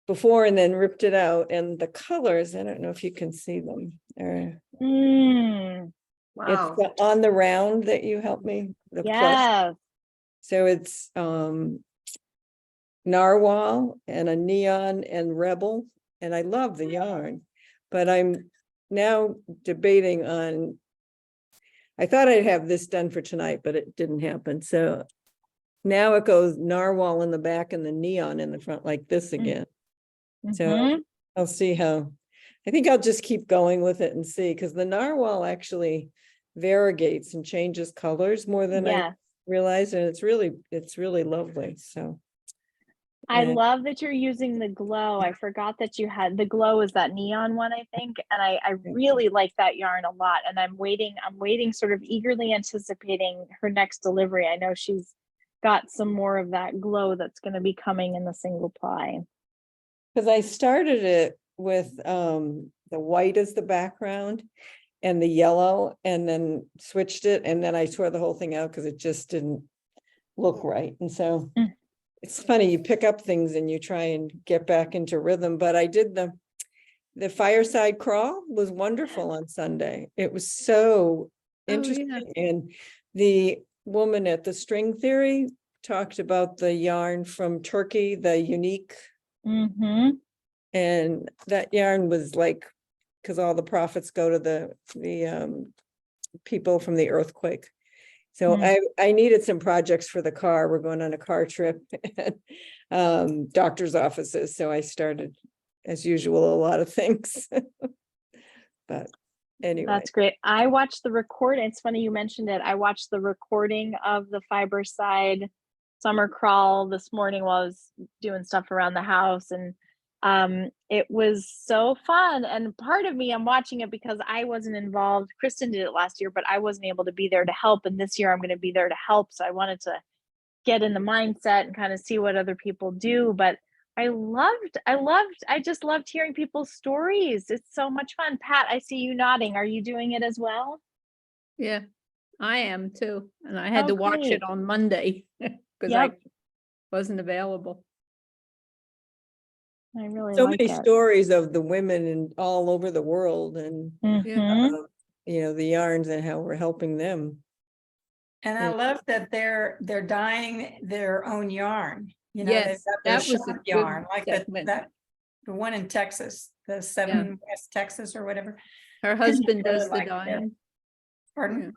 Speaker 11: before, and then ripped it out. And the colors, I don't know if you can see them.
Speaker 9: Wow.
Speaker 11: It's On the Round that you helped me. The
Speaker 1: Yes.
Speaker 11: So it's narwhal and a neon and rebel, and I love the yarn, but I'm now debating on, I thought I'd have this done for tonight, but it didn't happen. So now it goes narwhal in the back and the neon in the front like this again. So
Speaker 1: Mhm.
Speaker 11: I'll see how, I think I'll just keep going with it and see, because the narwhal actually variegates and changes colors more than I
Speaker 1: Yeah.
Speaker 11: realized, and it's really lovely. So
Speaker 1: I
Speaker 11: and-
Speaker 1: love that you're using the glow. I forgot that you had the glow is that neon one, I think. And I really like that yarn a lot. And I'm waiting sort of eagerly anticipating her next delivery. I know she's got some more of that glow that's going to be coming in the single ply.
Speaker 11: Because I started it with the white as the background and the yellow, and then switched it, and then I tore the whole thing out because it just didn't look right. And so it's funny, you pick up things and you try and get back into rhythm. But I did the fireside crawl was wonderful on Sunday. It was so interesting. And the woman at the String Theory talked about the yarn from Turkey, the unique.
Speaker 1: Mm-hmm.
Speaker 11: And that yarn was like, because all the profits go to the people from the earthquake. So I needed some projects for the car. We're going on a car trip and doctor's offices. So I started, as usual, a lot of things. But anyway.
Speaker 1: That's great. I watched the recording. It's funny you mentioned it. I watched the recording of the Fiberside summer crawl this morning while I was doing stuff around the house, and it was so fun. And part of me, I'm watching it because I wasn't involved. Kristen did it last year, but I wasn't able to be there to help. And this year I'm going to be there to help. So I wanted to get in the mindset and kind of see what other people do. But I just loved hearing people's stories. It's so much fun. Pat, I see you nodding. Are you doing it as well?
Speaker 4: Yeah, I am too. And I had
Speaker 1: Oh,
Speaker 4: to watch
Speaker 1: great.
Speaker 4: it on Monday because I wasn't available.
Speaker 1: I really
Speaker 11: So
Speaker 1: like
Speaker 11: many
Speaker 1: it.
Speaker 11: stories of the women in all over the world, and
Speaker 1: Mhm.
Speaker 11: you know, the yarns and how we're helping them.
Speaker 8: And I
Speaker 11: Yeah.
Speaker 8: love that they're dyeing their own yarn. You know, they've
Speaker 4: Yes,
Speaker 8: got their
Speaker 4: that was a
Speaker 8: shop
Speaker 4: good
Speaker 8: yarn, like
Speaker 4: segment.
Speaker 8: the one in Texas, the 7 West Texas or whatever.
Speaker 4: Her husband
Speaker 8: Really
Speaker 4: does the
Speaker 8: like that.
Speaker 4: dyeing.
Speaker 8: Pardon?
Speaker 4: Yeah.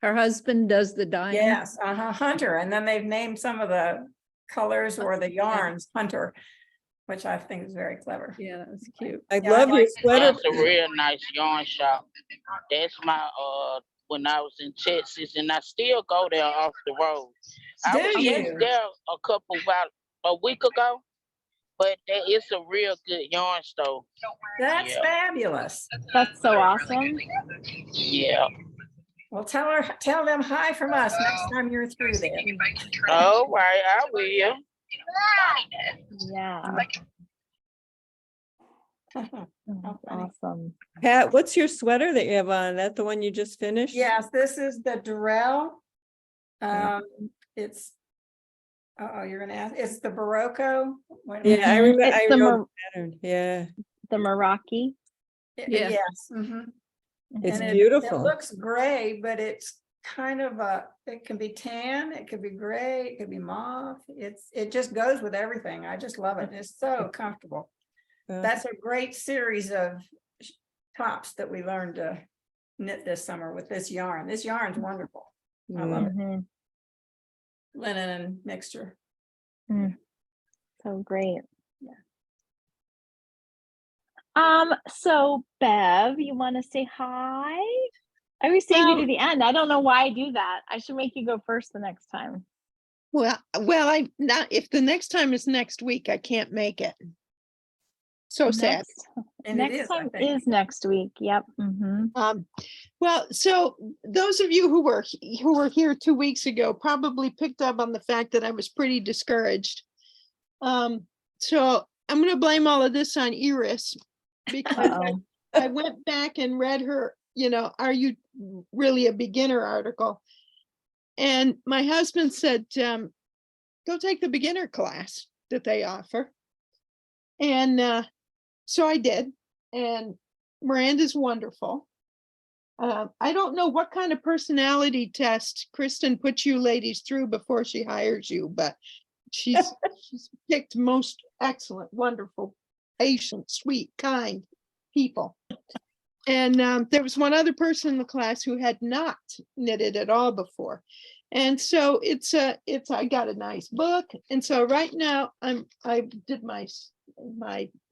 Speaker 4: Her husband does the dyeing.
Speaker 8: Yes, Hunter. And then they've named some of the colors or the yarns Hunter, which I think is very clever.
Speaker 4: Yeah, that was cute.
Speaker 11: I
Speaker 8: Yeah,
Speaker 11: love
Speaker 8: I
Speaker 11: your
Speaker 8: like
Speaker 11: sweater.
Speaker 12: That's a real nice yarn shop. That's my when I was in Texas, and I still go there off the road. I was
Speaker 8: Do
Speaker 12: just
Speaker 8: you?
Speaker 12: there about a week ago, but it's a real good yarn store.
Speaker 8: That's
Speaker 12: Yeah.
Speaker 8: fabulous.
Speaker 1: That's so awesome.
Speaker 12: Yeah.
Speaker 8: Well, tell them hi from us next time you're through there.
Speaker 12: All right, I will.
Speaker 1: Yeah. That's
Speaker 8: funny.
Speaker 1: awesome.
Speaker 11: Pat, what's your sweater that you have on? That the one you just finished?
Speaker 8: Yes, this is the Durrell. It's, you're gonna ask, it's the Barocco. Wait a minute.
Speaker 11: Yeah, I remember.
Speaker 1: It's
Speaker 11: I
Speaker 1: the
Speaker 11: know the pattern. Yeah,
Speaker 1: the Meraki.
Speaker 4: Yeah.
Speaker 8: Yes. Mhm.
Speaker 11: it's
Speaker 8: And
Speaker 11: beautiful.
Speaker 8: It looks gray, but it's kind of it can be tan, it could be gray, it could be mauve. It just goes with everything. I just love it. It's so comfortable. That's a great series of tops that we learned to knit this summer with this yarn. This yarn's wonderful. I love it. Linen and mixture.
Speaker 1: So great. So Bev, you want to say hi? I always save you to the end. I don't know why I do that. I should make you go first the next time.
Speaker 13: Well, I not if the next time is next week, I can't make it. So sad.
Speaker 1: Next time is next week. Yep.
Speaker 13: Well, so those of you who were here 2 weeks ago probably picked up on the fact that I was pretty discouraged. So I'm going to blame all of this on Iris because I went back and read her, Are You Really a Beginner article. And my husband said, go take the beginner class that they offer. And so I did. And Miranda's wonderful. I don't know what kind of personality test Kristen puts you ladies through before she hires you, but she's picked most excellent, wonderful, patient, sweet, kind people. And there was one other person in the class who had not knitted at all before. And so I got a nice book. And so right now I did my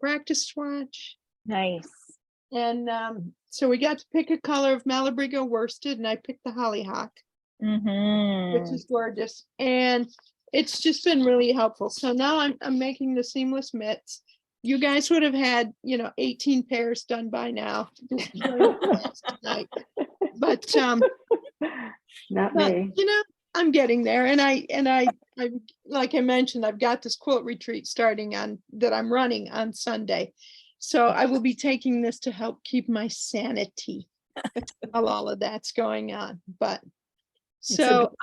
Speaker 13: practice swatch.
Speaker 1: Nice.
Speaker 13: And so we got to pick a color of Malabrigo worsted, and I picked the hollyhock, which is gorgeous. And it's just been really helpful. So now I'm making the seamless mitts. You guys would have had, 18 pairs done by now. Tonight. But
Speaker 2: Not me.
Speaker 13: I'm getting there. And I like I mentioned, I've got this quilt retreat starting that I'm running on Sunday. So I will be taking this to help keep my sanity while all of that's going on. But so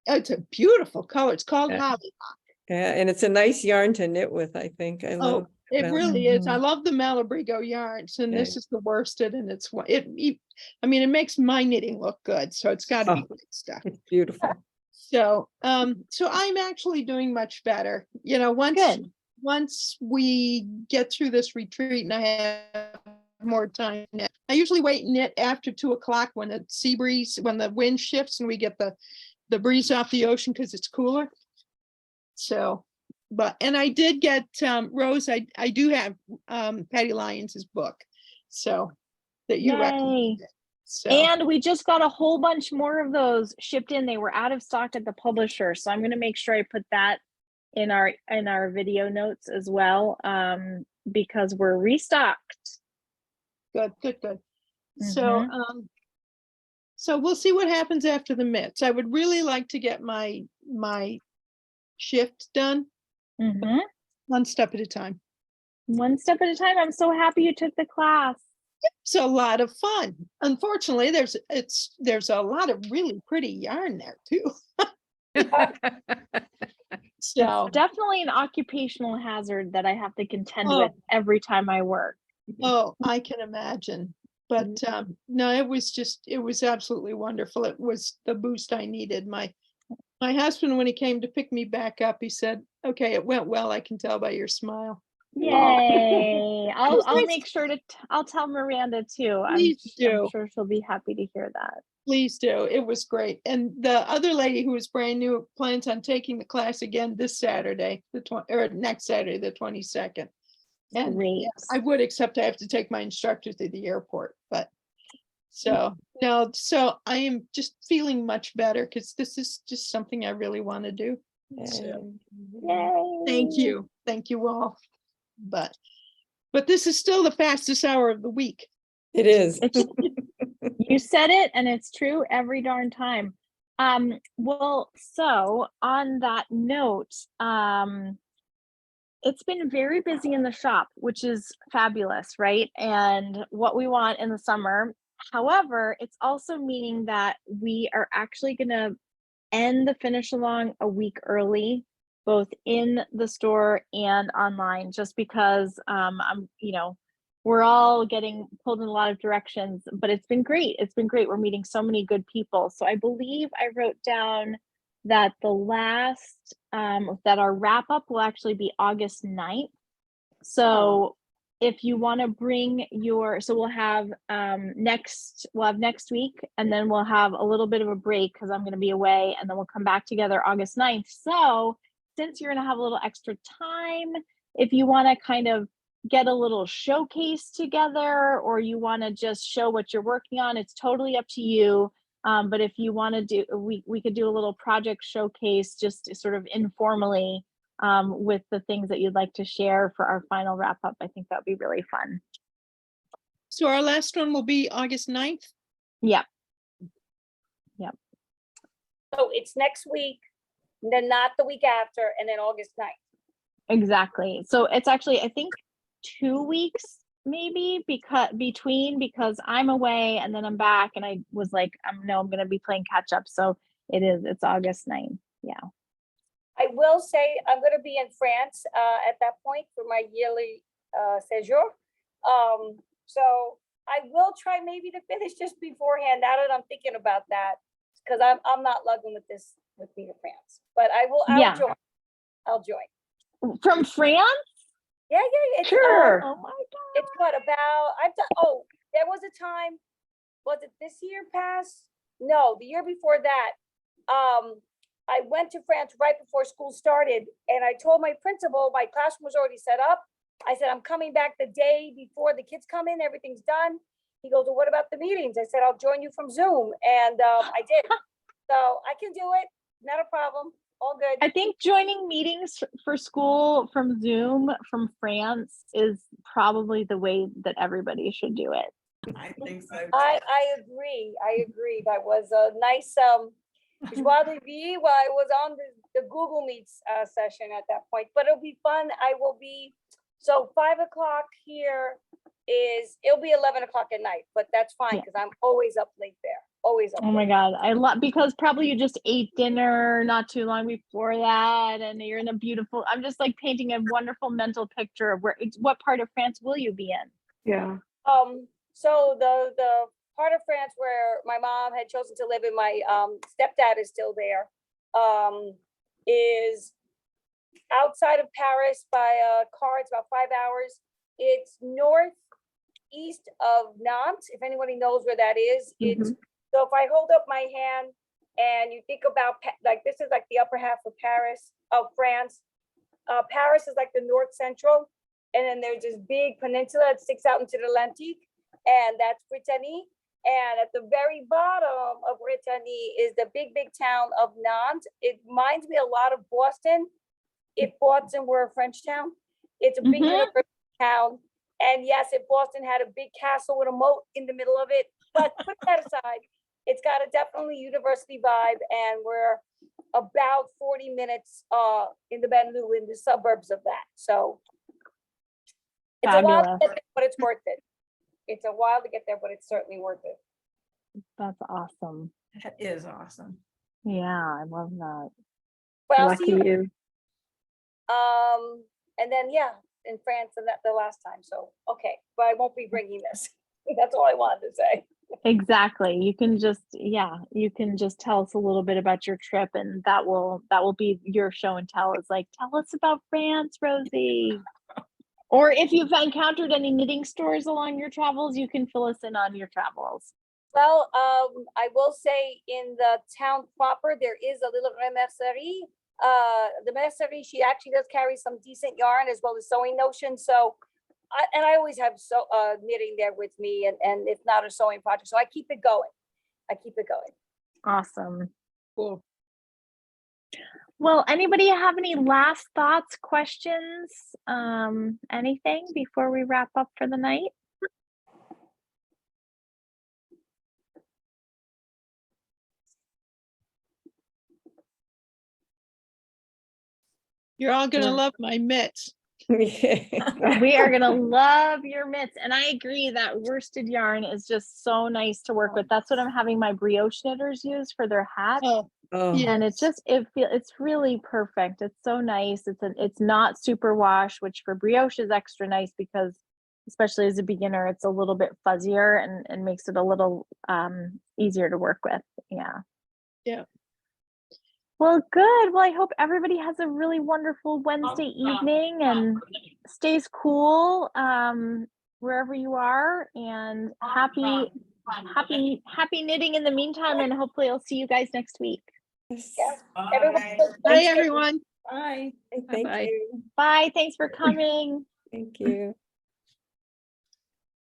Speaker 13: it's a beautiful color. It's called Holly.
Speaker 11: Yeah, and it's a nice yarn to knit with, I think. I love
Speaker 13: it
Speaker 11: Mal-
Speaker 13: really is. I love the Malabrigo yarns, and this is the worsted, and it makes my knitting look good. So it's got to be good stuff.
Speaker 11: It's beautiful.
Speaker 13: So so I'm actually doing much better. Once we get through this retreat and I have more time, I usually wait and knit after 2 o'clock when the wind shifts and we get the breeze off the ocean because it's cooler. So, and I did get Rose, I do have Patty Lyons's book, so that you recommended. So.
Speaker 1: And we just got a whole bunch more of those shipped in. They were out of stock at the publisher, so I'm going to make sure I put that in our video notes as well, because we're restocked.
Speaker 13: Good. So so we'll see what happens after the mitts. I would really like to get my shift done. One step at a time.
Speaker 1: I'm so happy you took the class.
Speaker 13: It's a lot of fun. Unfortunately, there's a lot of really pretty yarn there too. So
Speaker 1: it's definitely an occupational hazard that I have to contend with every time I work.
Speaker 13: Oh, I can imagine. But no, it was absolutely wonderful. It was the boost I needed. My husband, when he came to pick me back up, he said, "Okay, it went well. I can tell by your smile."
Speaker 1: Yay. I'll make sure I'll tell Miranda too. I'm sure she'll be happy to hear that.
Speaker 13: Please do. It was great. And the other lady who is brand new plans on taking the class again this Saturday, next Saturday, the 22nd. And I would, except I have to take my instructor to the airport. But so I am just feeling much better because this is just something I really want to do. So, thank you all. But this is still the fastest hour of the week.
Speaker 11: It is.
Speaker 1: You said it, and it's true every darn time. Well, so on that note, it's been very busy in the shop, which is fabulous, right? And what we want in the summer. However, it's also meaning that we are actually going to end the finish along a week early, both in the store and online, just because we're all getting pulled in a lot of directions, but it's been great. We're meeting so many good people. So I believe I wrote down that that our wrap up will actually be August 9th. So if you want to bring we'll have next week, and then we'll have a little bit of a break because I'm going to be away, and then we'll come back together August 9th. So since you're going to have a little extra time, if you want to kind of get a little showcase together, or you want to just show what you're working on, it's totally up to you. But if you want to do, we could do a little project showcase just sort of informally with the things that you'd like to share for our final wrap up. I think that would be really fun.
Speaker 13: So our last one will be August 9th?
Speaker 1: Yep.
Speaker 10: So it's next week, then not the week after, and then August 9th.
Speaker 1: Exactly. So it's actually, I think, 2 weeks maybe because I'm away and then I'm back, and I was like, I'm going to be playing catch up. So it's August 9th. Yeah.
Speaker 10: I will say I'm going to be in France at that point for my yearly séjour. So I will try maybe to finish just beforehand. Now that I'm thinking about that, because I'm not lugging with me to France, but I'll join.
Speaker 1: From France?
Speaker 10: Yeah, it's,
Speaker 2: Sure.
Speaker 1: Oh my God.
Speaker 10: it's what about, I've done, oh, there was a time, was it this year past? No, the year before that. I went to France right before school started and I told my principal, my classroom was already set up. I said, I'm coming back the day before the kids come in, everything's done. He goes, well, what about the meetings? I said, I'll join you from Zoom. And I did. So I can do it, not a problem, all good.
Speaker 1: I think joining meetings for school from Zoom from France is probably the way that everybody should do it.
Speaker 5: I think so.
Speaker 10: I agree. That was a nice, joie de vivre while I was on the Google Meets session at that point, but it'll be fun. I will be, so 5 o'clock here it'll be 11 o'clock at night, but that's fine
Speaker 1: Yeah.
Speaker 10: because I'm always up late there, always up
Speaker 1: Oh my
Speaker 10: late.
Speaker 1: God. I love, because probably you just ate dinner not too long before that and you're in a beautiful, I'm just like painting a wonderful mental picture of what part of France will you be in?
Speaker 2: Yeah.
Speaker 10: So the part of France where my mom had chosen to live and my stepdad is still there, is outside of Paris by a car. It's about 5 hours. It's northeast of Nantes, if anybody knows where that is. It's, so if I hold up my hand and you think about, like, this is like the upper half of Paris, of France. Paris is like the north central. And then there's this big peninsula that sticks out into the Atlantique, and that's Brittany. And at the very bottom of Brittany is the big town of Nantes. It reminds me a lot of Boston, if Boston were a French town. It's a big university town. And yes, if Boston had a big castle with a moat in the middle of it, but put that aside, it's got a definitely university vibe, and we're about 40 minutes in the Benelux, in the suburbs of that. So it's a while to get there, but it's worth it. It's a while to get there, but it's certainly worth it.
Speaker 1: That's awesome.
Speaker 8: That is awesome.
Speaker 1: Yeah, I love that.
Speaker 10: But I'll
Speaker 2: Lucky
Speaker 10: see you.
Speaker 2: you.
Speaker 10: And then, yeah, in France and that the last time. So, okay, but I won't be bringing this. That's all I wanted to say.
Speaker 1: Exactly. You can just tell us a little bit about your trip, and that will be your show and tell. Is like, tell us about France, Rosie. Or if you've encountered any knitting stores along your travels, you can fill us in on your travels.
Speaker 10: Well, I will say in the town proper, there is a little remercerie. The mercerie, she actually does carry some decent yarn as well as sewing notions. So, I always have knitting there with me, and if not a sewing project, so I keep it going.
Speaker 1: Awesome.
Speaker 13: Cool.
Speaker 1: Well, anybody have any last thoughts, questions, anything before we wrap up for the night?
Speaker 13: You're all gonna love my mitts.
Speaker 1: We are gonna love your mitts, and I agree that worsted yarn is just so nice to work with. That's what I'm having my brioche knitters use for their hats. And it's really perfect. It's so nice. It's not superwash, which for brioche is extra nice because, especially as a beginner, it's a little bit fuzzier and makes it a little easier to work with. Yeah. Well, good. Well, I hope everybody has a really wonderful Wednesday evening and stays cool wherever you are, and happy knitting in the meantime. And hopefully I'll see you guys next week.
Speaker 10: Yes. Everyone,
Speaker 13: Bye, everyone.
Speaker 8: Bye.
Speaker 11: Thank
Speaker 13: Bye-bye.
Speaker 11: you.
Speaker 1: Bye. Thanks for coming.
Speaker 11: Thank you.